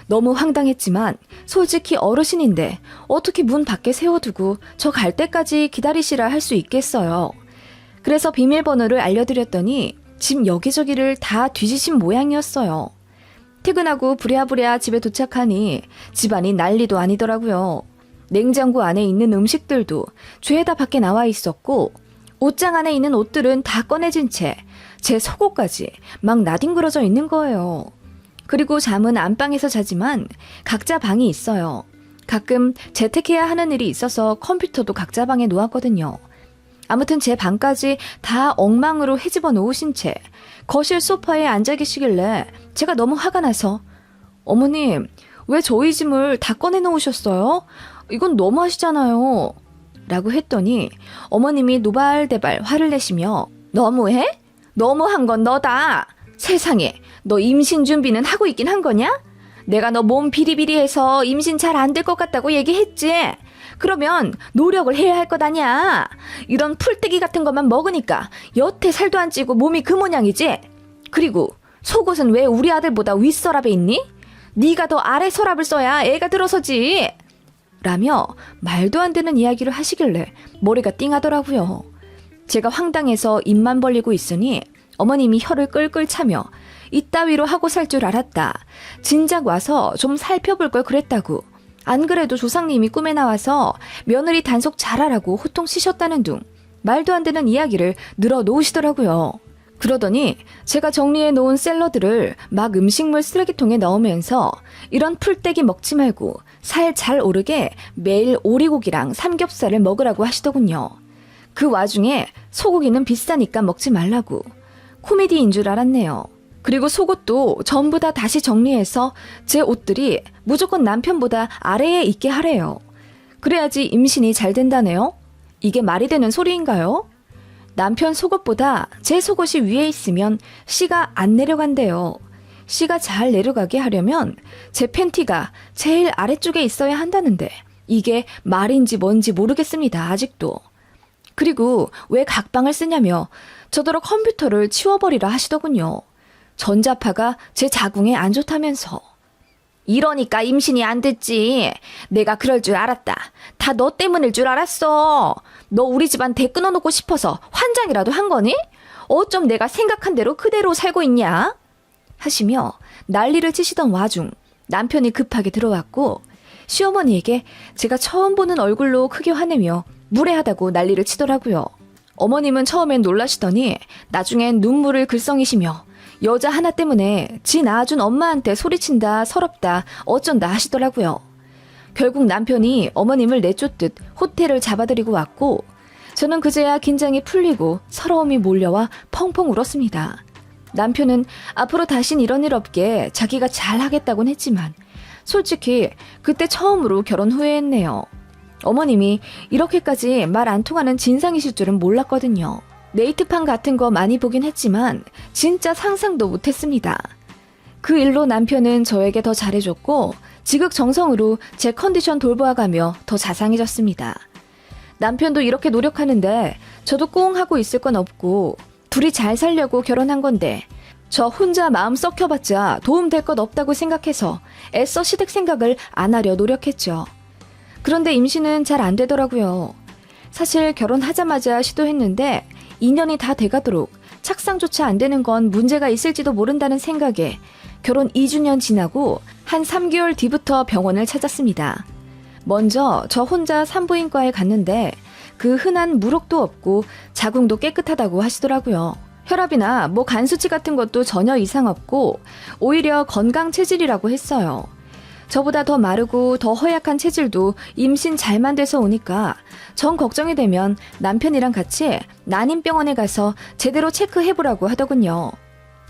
너무 황당했지만 솔직히 어르신인데 어떻게 문 밖에 세워두고 저 갈 때까지 기다리시라 할 수 있겠어요. 그래서 비밀번호를 알려드렸더니 집 여기저기를 다 뒤지신 모양이었어요. 퇴근하고 부랴부랴 집에 도착하니 집안이 난리도 아니더라고요. 냉장고 안에 있는 음식들도 죄다 밖에 나와 있었고 옷장 안에 있는 옷들은 다 꺼내진 채 제 속옷까지 막 나뒹굴어져 있는 거예요. 그리고 잠은 안방에서 자지만 각자 방이 있어요. 가끔 재택해야 하는 일이 있어서 컴퓨터도 각자 방에 놓았거든요. 아무튼 제 방까지 다 엉망으로 헤집어 놓으신 채 거실 소파에 앉아 계시길래 제가 너무 화가 나서 어머님 왜 저희 짐을 다 꺼내 놓으셨어요? 이건 너무하시잖아요. 라고 했더니 어머님이 노발대발 화를 내시며 너무해? 너무한 건 너다. 세상에 너 임신 준비는 하고 있긴 한 거냐? 내가 너 몸 비리비리해서 임신 잘 안 될 것 같다고 얘기했지. 그러면 노력을 해야 할 것 아니야. 이런 풀떼기 같은 것만 먹으니까 여태 살도 안 찌고 몸이 그 모양이지. 그리고 속옷은 왜 우리 아들보다 윗서랍에 있니? 네가 더 아래 서랍을 써야 애가 들어서지. 라며 말도 안 되는 이야기를 하시길래 머리가 띵하더라고요. 제가 황당해서 입만 벌리고 있으니 어머님이 혀를 끌끌 차며 이따위로 하고 살 줄 알았다. 진작 와서 좀 살펴볼 걸 그랬다고. 안 그래도 조상님이 꿈에 나와서 며느리 단속 잘하라고 호통치셨다는 둥 말도 안 되는 이야기를 늘어놓으시더라고요. 그러더니 제가 정리해 놓은 샐러드를 막 음식물 쓰레기통에 넣으면서 이런 풀떼기 먹지 말고 살 잘 오르게 매일 오리고기랑 삼겹살을 먹으라고 하시더군요. 그 와중에 소고기는 비싸니까 먹지 말라고. 코미디인 줄 알았네요. 그리고 속옷도 전부 다 다시 정리해서 제 옷들이 무조건 남편보다 아래에 있게 하래요. 그래야지 임신이 잘 된다네요. 이게 말이 되는 소리인가요? 남편 속옷보다 제 속옷이 위에 있으면 씨가 안 내려간대요. 씨가 잘 내려가게 하려면 제 팬티가 제일 아래쪽에 있어야 한다는데 이게 말인지 뭔지 모르겠습니다. 아직도. 그리고 왜 각방을 쓰냐며 저더러 컴퓨터를 치워버리라 하시더군요. 전자파가 제 자궁에 안 좋다면서. 이러니까 임신이 안 됐지. 내가 그럴 줄 알았다. 다 너 때문일 줄 알았어. 너 우리 집안 대 끊어놓고 싶어서 환장이라도 한 거니? 어쩜 내가 생각한 대로 그대로 살고 있냐? 하시며 난리를 치시던 와중 남편이 급하게 들어왔고 시어머니에게 제가 처음 보는 얼굴로 크게 화내며 무례하다고 난리를 치더라고요. 어머님은 처음엔 놀라시더니 나중엔 눈물을 글썽이시며 여자 하나 때문에 지 낳아준 엄마한테 소리친다, 서럽다, 어쩐다 하시더라고요. 결국 남편이 어머님을 내쫓듯 호텔을 잡아들이고 왔고 저는 그제야 긴장이 풀리고 서러움이 몰려와 펑펑 울었습니다. 남편은 앞으로 다신 이런 일 없게 자기가 잘하겠다곤 했지만 솔직히 그때 처음으로 결혼 후회했네요. 어머님이 이렇게까지 말 안 통하는 진상이실 줄은 몰랐거든요. 네이트판 같은 거 많이 보긴 했지만 진짜 상상도 못했습니다. 그 일로 남편은 저에게 더 잘해줬고 지극정성으로 제 컨디션 돌보아가며 더 자상해졌습니다. 남편도 이렇게 노력하는데 저도 꽁 하고 있을 건 없고 둘이 잘 살려고 결혼한 건데 저 혼자 마음 썩혀봤자 도움될 것 없다고 생각해서 애써 시댁 생각을 안 하려 노력했죠. 그런데 임신은 잘 안 되더라고요. 사실 결혼하자마자 시도했는데 2년이 다 돼가도록 착상조차 안 되는 건 문제가 있을지도 모른다는 생각에 결혼 2주년 지나고 한 3개월 뒤부터 병원을 찾았습니다. 먼저 저 혼자 산부인과에 갔는데 그 흔한 물혹도 없고 자궁도 깨끗하다고 하시더라고요. 혈압이나 간 수치 같은 것도 전혀 이상 없고 오히려 건강 체질이라고 했어요. 저보다 더 마르고 더 허약한 체질도 임신 잘만 돼서 오니까 전 걱정이 되면 남편이랑 같이 난임병원에 가서 제대로 체크해보라고 하더군요.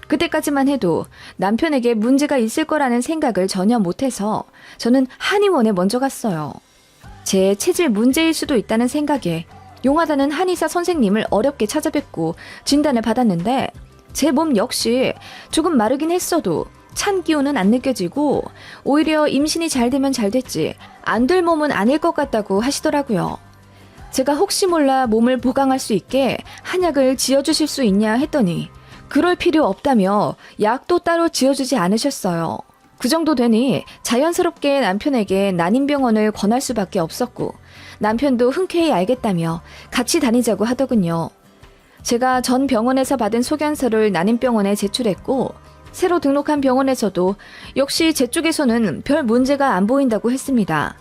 그때까지만 해도 남편에게 문제가 있을 거라는 생각을 전혀 못해서 저는 한의원에 먼저 갔어요. 제 체질 문제일 수도 있다는 생각에 용하다는 한의사 선생님을 어렵게 찾아뵙고 진단을 받았는데 제 몸 역시 조금 마르긴 했어도 찬 기운은 안 느껴지고 오히려 임신이 잘 되면 잘 됐지 안 될 몸은 아닐 것 같다고 하시더라고요. 제가 혹시 몰라 몸을 보강할 수 있게 한약을 지어주실 수 있냐 했더니 그럴 필요 없다며 약도 따로 지어주지 않으셨어요. 그 정도 되니 자연스럽게 남편에게 난임병원을 권할 수밖에 없었고 남편도 흔쾌히 알겠다며 같이 다니자고 하더군요. 제가 전 병원에서 받은 소견서를 난임병원에 제출했고 새로 등록한 병원에서도 역시 제 쪽에서는 별 문제가 안 보인다고 했습니다.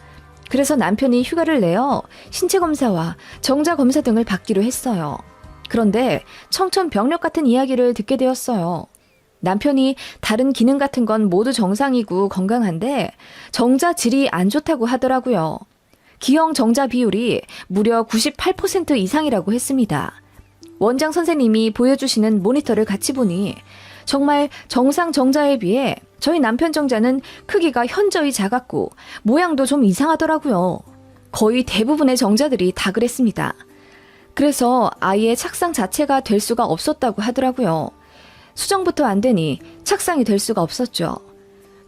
그래서 남편이 휴가를 내어 신체검사와 정자검사 등을 받기로 했어요. 그런데 청천벽력 같은 이야기를 듣게 되었어요. 남편이 다른 기능 같은 건 모두 정상이고 건강한데 정자 질이 안 좋다고 하더라고요. 기형 정자 비율이 무려 98% 이상이라고 했습니다. 원장 선생님이 보여주시는 모니터를 같이 보니 정말 정상 정자에 비해 저희 남편 정자는 크기가 현저히 작았고 모양도 좀 이상하더라고요. 거의 대부분의 정자들이 다 그랬습니다. 그래서 아예 착상 자체가 될 수가 없었다고 하더라고요. 수정부터 안 되니 착상이 될 수가 없었죠.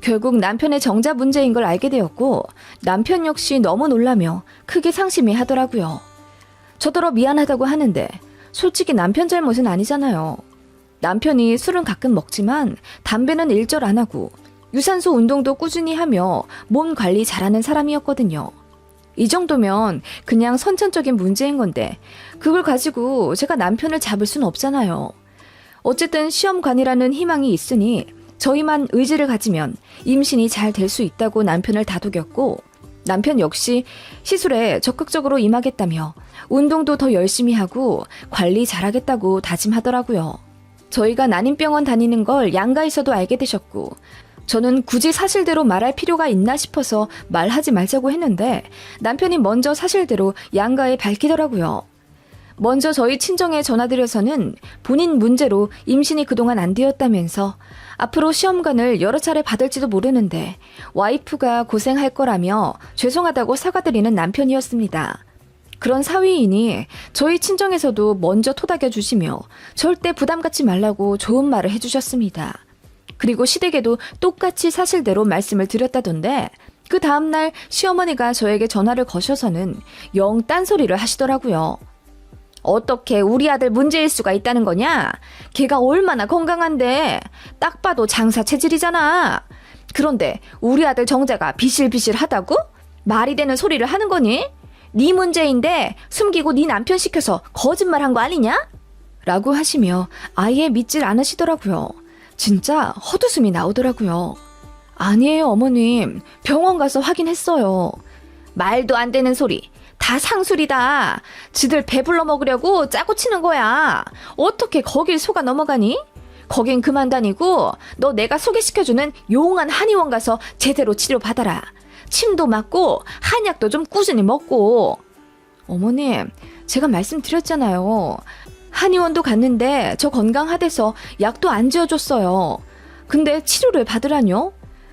결국 남편의 정자 문제인 걸 알게 되었고 남편 역시 너무 놀라며 크게 상심해 하더라고요. 저더러 미안하다고 하는데 솔직히 남편 잘못은 아니잖아요. 남편이 술은 가끔 먹지만 담배는 일절 안 하고 유산소 운동도 꾸준히 하며 몸 관리 잘하는 사람이었거든요. 이 정도면 그냥 선천적인 문제인 건데 그걸 가지고 제가 남편을 잡을 순 없잖아요. 어쨌든 시험관이라는 희망이 있으니 저희만 의지를 가지면 임신이 잘 될 수 있다고 남편을 다독였고 남편 역시 시술에 적극적으로 임하겠다며 운동도 더 열심히 하고 관리 잘하겠다고 다짐하더라고요. 저희가 난임병원 다니는 걸 양가에서도 알게 되셨고 저는 굳이 사실대로 말할 필요가 있나 싶어서 말하지 말자고 했는데 남편이 먼저 사실대로 양가에 밝히더라고요. 먼저 저희 친정에 전화드려서는 본인 문제로 임신이 그동안 안 되었다면서 앞으로 시험관을 여러 차례 받을지도 모르는데 와이프가 고생할 거라며 죄송하다고 사과드리는 남편이었습니다. 그런 사위이니 저희 친정에서도 먼저 토닥여 주시며 절대 부담 갖지 말라고 좋은 말을 해주셨습니다. 그리고 시댁에도 똑같이 사실대로 말씀을 드렸다던데 그 다음날 시어머니가 저에게 전화를 거셔서는 영 딴소리를 하시더라고요. 어떻게 우리 아들 문제일 수가 있다는 거냐? 걔가 얼마나 건강한데 딱 봐도 장사 체질이잖아. 그런데 우리 아들 정자가 비실비실하다고? 말이 되는 소리를 하는 거니? 네 문제인데 숨기고 네 남편 시켜서 거짓말한 거 아니냐? 라고 하시며 아예 믿질 않으시더라고요. 진짜 헛웃음이 나오더라고요. 아니에요 어머님, 병원 가서 확인했어요. 말도 안 되는 소리. 다 상술이다. 지들 배불러 먹으려고 짜고 치는 거야. 어떻게 거길 속아 넘어가니? 거긴 그만 다니고 너 내가 소개시켜주는 용한 한의원 가서 제대로 치료받아라. 침도 맞고 한약도 좀 꾸준히 먹고. 어머님, 제가 말씀드렸잖아요. 한의원도 갔는데 저 건강하대서 약도 안 지어줬어요. 근데 치료를 받으라뇨?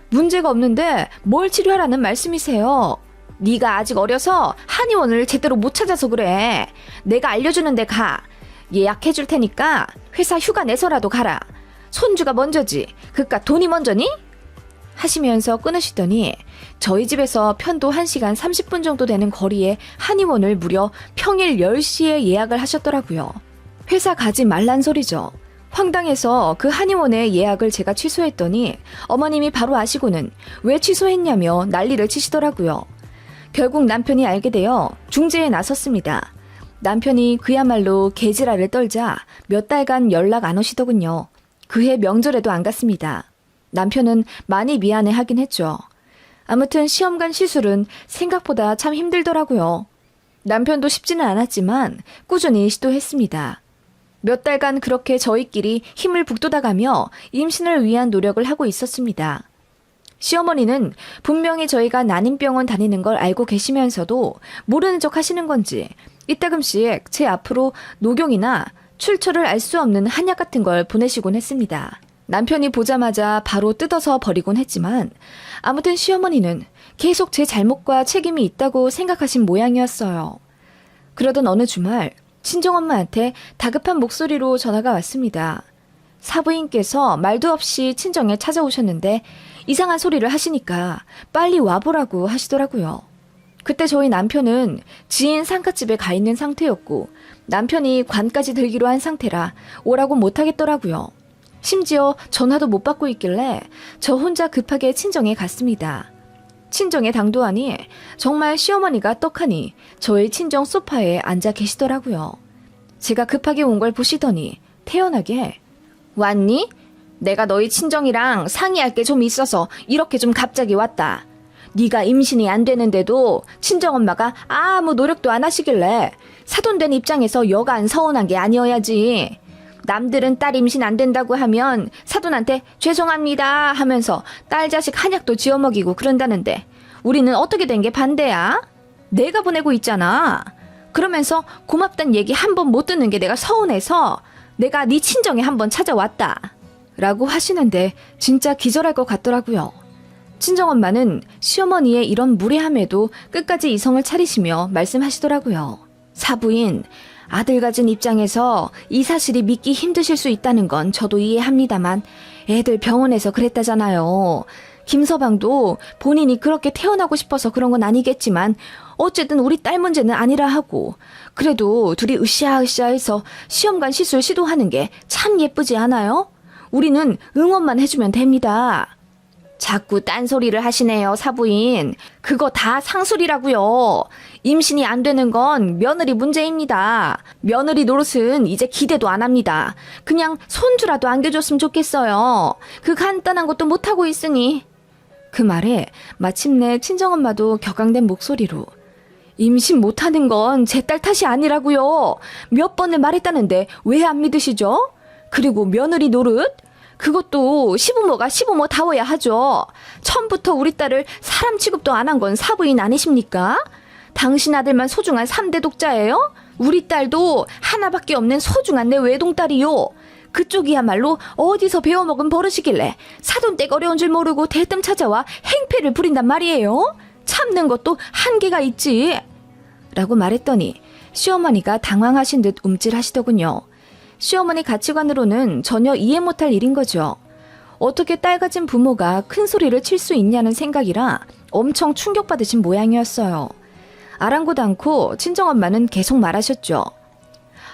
문제가 없는데 뭘 치료하라는 말씀이세요? 네가 아직 어려서 한의원을 제대로 못 찾아서 그래. 내가 알려주는 데 가. 예약해줄 테니까 회사 휴가 내서라도 가라. 손주가 먼저지. 그깟 돈이 먼저니? 하시면서 끊으시더니 저희 집에서 편도 1시간 30분 정도 되는 거리에 한의원을 무려 평일 10시에 예약을 하셨더라고요. 회사 가지 말란 소리죠. 황당해서 그 한의원의 예약을 제가 취소했더니 어머님이 바로 아시고는 왜 취소했냐며 난리를 치시더라고요. 결국 남편이 알게 되어 중재에 나섰습니다. 남편이 그야말로 개지랄을 떨자 몇 달간 연락 안 오시더군요. 그해 명절에도 안 갔습니다. 남편은 많이 미안해하긴 했죠. 아무튼 시험관 시술은 생각보다 참 힘들더라고요. 남편도 쉽지는 않았지만 꾸준히 시도했습니다. 몇 달간 그렇게 저희끼리 힘을 북돋아가며 임신을 위한 노력을 하고 있었습니다. 시어머니는 분명히 저희가 난임병원 다니는 걸 알고 계시면서도 모르는 척 하시는 건지 이따금씩 제 앞으로 녹용이나 출처를 알 수 없는 한약 같은 걸 보내시곤 했습니다. 남편이 보자마자 바로 뜯어서 버리곤 했지만 아무튼 시어머니는 계속 제 잘못과 책임이 있다고 생각하신 모양이었어요. 그러던 어느 주말 친정엄마한테 다급한 목소리로 전화가 왔습니다. 사부인께서 말도 없이 친정에 찾아오셨는데 이상한 소리를 하시니까 빨리 와보라고 하시더라고요. 그때 저희 남편은 지인 상가집에 가 있는 상태였고 남편이 관까지 들기로 한 상태라 오라고 못하겠더라고요. 심지어 전화도 못 받고 있길래 저 혼자 급하게 친정에 갔습니다. 친정에 당도하니 정말 시어머니가 떡하니 저희 친정 소파에 앉아 계시더라고요. 제가 급하게 온 걸 보시더니 태연하게 왔니? 내가 너희 친정이랑 상의할 게 좀 있어서 이렇게 좀 갑자기 왔다. 네가 임신이 안 되는데도 친정엄마가 아무 노력도 안 하시길래 사돈된 입장에서 여간 서운한 게 아니어야지. 남들은 딸 임신 안 된다고 하면 사돈한테 죄송합니다 하면서 딸 자식 한약도 지어 먹이고 그런다는데 우리는 어떻게 된 게 반대야? 내가 보내고 있잖아. 그러면서 고맙단 얘기 한 번 못 듣는 게 내가 서운해서 내가 네 친정에 한번 찾아왔다. 라고 하시는데 진짜 기절할 것 같더라고요. 친정엄마는 시어머니의 이런 무례함에도 끝까지 이성을 차리시며 말씀하시더라고요. 사부인, 아들 가진 입장에서 이 사실이 믿기 힘드실 수 있다는 건 저도 이해합니다만 애들 병원에서 그랬다잖아요. 김서방도 본인이 그렇게 태어나고 싶어서 그런 건 아니겠지만 어쨌든 우리 딸 문제는 아니라 하고 그래도 둘이 으쌰으쌰해서 시험관 시술 시도하는 게 참 예쁘지 않아요? 우리는 응원만 해주면 됩니다. 자꾸 딴소리를 하시네요, 사부인. 그거 다 상술이라고요. 임신이 안 되는 건 며느리 문제입니다. 며느리 노릇은 이제 기대도 안 합니다. 그냥 손주라도 안겨줬으면 좋겠어요. 그 간단한 것도 못하고 있으니. 그 말에 마침내 친정엄마도 격앙된 목소리로 임신 못하는 건 제 딸 탓이 아니라고요. 몇 번을 말했다는데 왜 안 믿으시죠? 그리고 며느리 노릇? 그것도 시부모가 시부모다워야 하죠. 처음부터 우리 딸을 사람 취급도 안 한 건 사부인 아니십니까? 당신 아들만 소중한 3대 독자예요? 우리 딸도 하나밖에 없는 소중한 내 외동딸이요. 그쪽이야말로 어디서 배워먹은 버릇이길래 사돈댁 어려운 줄 모르고 대뜸 찾아와 행패를 부린단 말이에요. 참는 것도 한계가 있지. 라고 말했더니 시어머니가 당황하신 듯 움찔하시더군요. 시어머니 가치관으로는 전혀 이해 못할 일인 거죠. 어떻게 딸 가진 부모가 큰 소리를 칠 수 있냐는 생각이라 엄청 충격받으신 모양이었어요. 아랑곳 않고 친정엄마는 계속 말하셨죠.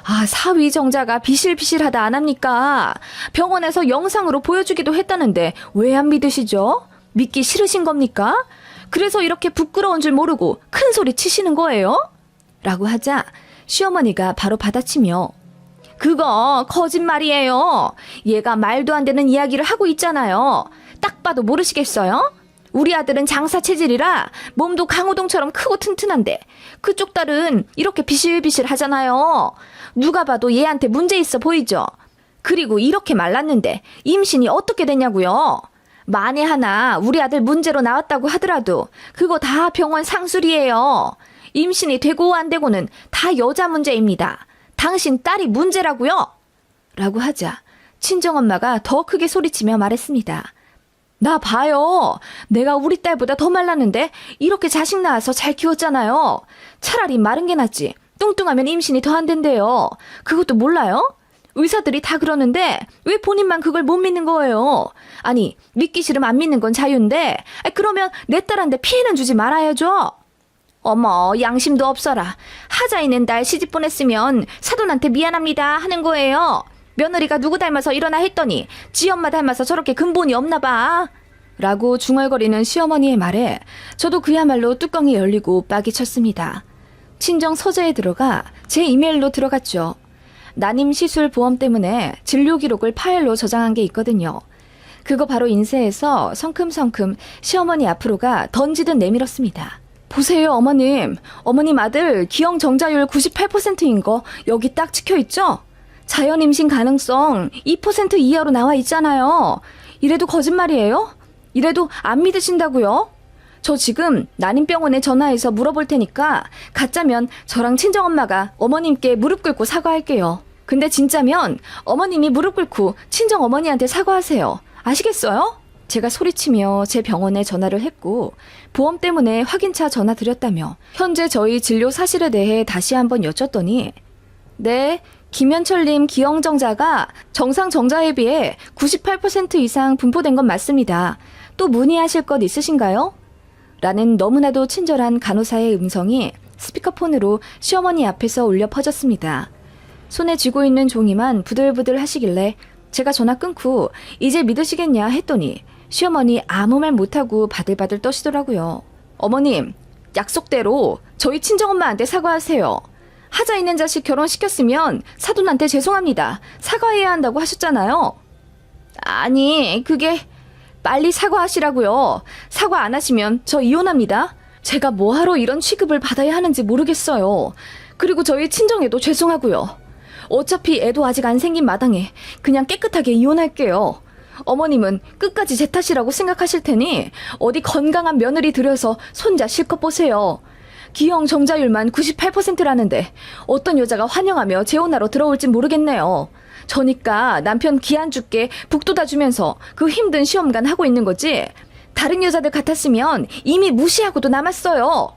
아, 사위정자가 비실비실하다 안 합니까? 병원에서 영상으로 보여주기도 했다는데 왜 안 믿으시죠? 믿기 싫으신 겁니까? 그래서 이렇게 부끄러운 줄 모르고 큰 소리 치시는 거예요? 라고 하자 시어머니가 바로 받아치며 그거 거짓말이에요. 얘가 말도 안 되는 이야기를 하고 있잖아요. 딱 봐도 모르시겠어요? 우리 아들은 장사 체질이라 몸도 강호동처럼 크고 튼튼한데 그쪽 딸은 이렇게 비실비실 하잖아요. 누가 봐도 얘한테 문제 있어 보이죠? 그리고 이렇게 말랐는데 임신이 어떻게 됐냐고요? 만에 하나 우리 아들 문제로 나왔다고 하더라도 그거 다 병원 상술이에요. 임신이 되고 안 되고는 다 여자 문제입니다. 당신 딸이 문제라고요? 라고 하자 친정엄마가 더 크게 소리치며 말했습니다. 나 봐요. 내가 우리 딸보다 더 말랐는데 이렇게 자식 낳아서 잘 키웠잖아요. 차라리 마른 게 낫지. 뚱뚱하면 임신이 더 안 된대요. 그것도 몰라요? 의사들이 다 그러는데 왜 본인만 그걸 못 믿는 거예요? 아니, 믿기 싫으면 안 믿는 건 자유인데 그러면 내 딸한테 피해는 주지 말아야죠. 어머, 양심도 없어라. 하자 있는 날 시집 보냈으면 사돈한테 미안합니다 하는 거예요. 며느리가 누구 닮아서 일어나 했더니 지 엄마 닮아서 저렇게 근본이 없나 봐. 라고 중얼거리는 시어머니의 말에 저도 그야말로 뚜껑이 열리고 빡이 쳤습니다. 친정 서재에 들어가 제 이메일로 들어갔죠. 난임 시술 보험 때문에 진료 기록을 파일로 저장한 게 있거든요. 그거 바로 인쇄해서 성큼성큼 시어머니 앞으로가 던지듯 내밀었습니다. 보세요, 어머님. 어머님 아들 기형 정자율 98%인 거 여기 딱 찍혀있죠? 자연 임신 가능성 2% 이하로 나와 있잖아요. 이래도 거짓말이에요? 이래도 안 믿으신다고요? 저 지금 난임병원에 전화해서 물어볼 테니까 가짜면 저랑 친정엄마가 어머님께 무릎 꿇고 사과할게요. 근데 진짜면 어머님이 무릎 꿇고 친정어머니한테 사과하세요. 아시겠어요? 제가 소리치며 제 병원에 전화를 했고 보험 때문에 확인차 전화 드렸다며 현재 저희 진료 사실에 대해 다시 한번 여쭸더니 네, 김현철님 기형정자가 정상 정자에 비해 98% 이상 분포된 건 맞습니다. 또 문의하실 것 있으신가요? 라는 너무나도 친절한 간호사의 음성이 스피커폰으로 시어머니 앞에서 울려 퍼졌습니다. 손에 쥐고 있는 종이만 부들부들 하시길래 제가 전화 끊고 이제 믿으시겠냐 했더니 시어머니 아무 말 못하고 바들바들 떠시더라고요. 어머님, 약속대로 저희 친정엄마한테 사과하세요. 하자 있는 자식 결혼시켰으면 사돈한테 죄송합니다. 사과해야 한다고 하셨잖아요. 아니, 그게 빨리 사과하시라고요. 사과 안 하시면 저 이혼합니다. 제가 뭐하러 이런 취급을 받아야 하는지 모르겠어요. 그리고 저희 친정에도 죄송하고요. 어차피 애도 아직 안 생긴 마당에 그냥 깨끗하게 이혼할게요. 어머님은 끝까지 제 탓이라고 생각하실 테니 어디 건강한 며느리 들여서 손자 실컷 보세요. 기형 정자율만 98%라는데 어떤 여자가 환영하며 재혼하러 들어올진 모르겠네요. 저니까 남편 기 안 죽게 북돋아 주면서 그 힘든 시험관 하고 있는 거지. 다른 여자들 같았으면 이미 무시하고도 남았어요.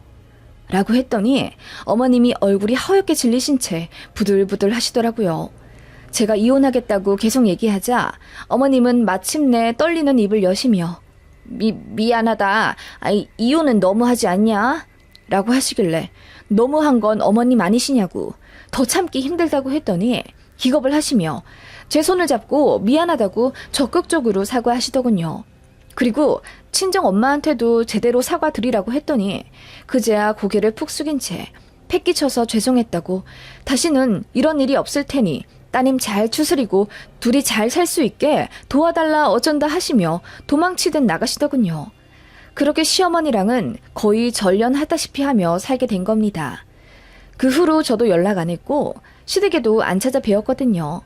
라고 했더니 어머님이 얼굴이 하얗게 질리신 채 부들부들 하시더라고요. 제가 이혼하겠다고 계속 얘기하자 어머님은 마침내 떨리는 입을 여시며 미안하다. 이유는 너무하지 않냐? 라고 하시길래 너무한 건 어머님 아니시냐고 더 참기 힘들다고 했더니 기겁을 하시며 제 손을 잡고 미안하다고 적극적으로 사과하시더군요. 그리고 친정 엄마한테도 제대로 사과드리라고 했더니 그제야 고개를 푹 숙인 채 패기쳐서 죄송했다고 다시는 이런 일이 없을 테니 따님 잘 추스리고 둘이 잘 살 수 있게 도와달라 어쩐다 하시며 도망치듯 나가시더군요. 그렇게 시어머니랑은 거의 전련하다시피 하며 살게 된 겁니다. 그 후로 저도 연락 안 했고 시댁에도 안 찾아뵈었거든요.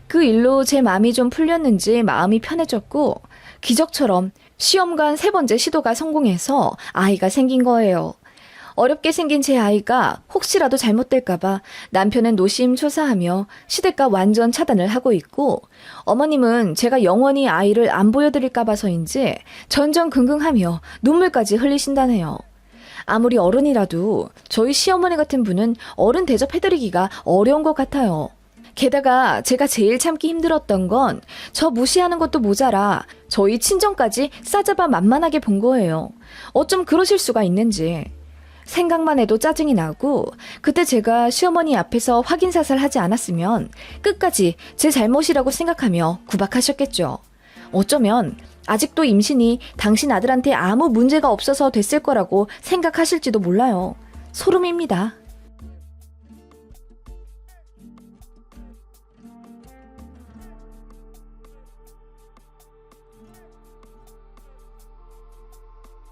그 일로 제 마음이 좀 풀렸는지 마음이 편해졌고 기적처럼 시험관 3번째 시도가 성공해서 아이가 생긴 거예요. 어렵게 생긴 제 아이가 혹시라도 잘못될까봐 남편은 노심초사하며 시댁과 완전 차단을 하고 있고 어머님은 제가 영원히 아이를 안 보여드릴까 봐서인지 전전긍긍하며 눈물까지 흘리신다네요. 아무리 어른이라도 저희 시어머니 같은 분은 어른 대접해드리기가 어려운 것 같아요. 게다가 제가 제일 참기 힘들었던 건 저 무시하는 것도 모자라 저희 친정까지 싸잡아 만만하게 본 거예요. 어쩜 그러실 수가 있는지. 생각만 해도 짜증이 나고 그때 제가 시어머니 앞에서 확인사살 하지 않았으면 끝까지 제 잘못이라고 생각하며 구박하셨겠죠. 어쩌면 아직도 임신이 당신 아들한테 아무 문제가 없어서 됐을 거라고 생각하실지도 몰라요. 소름입니다.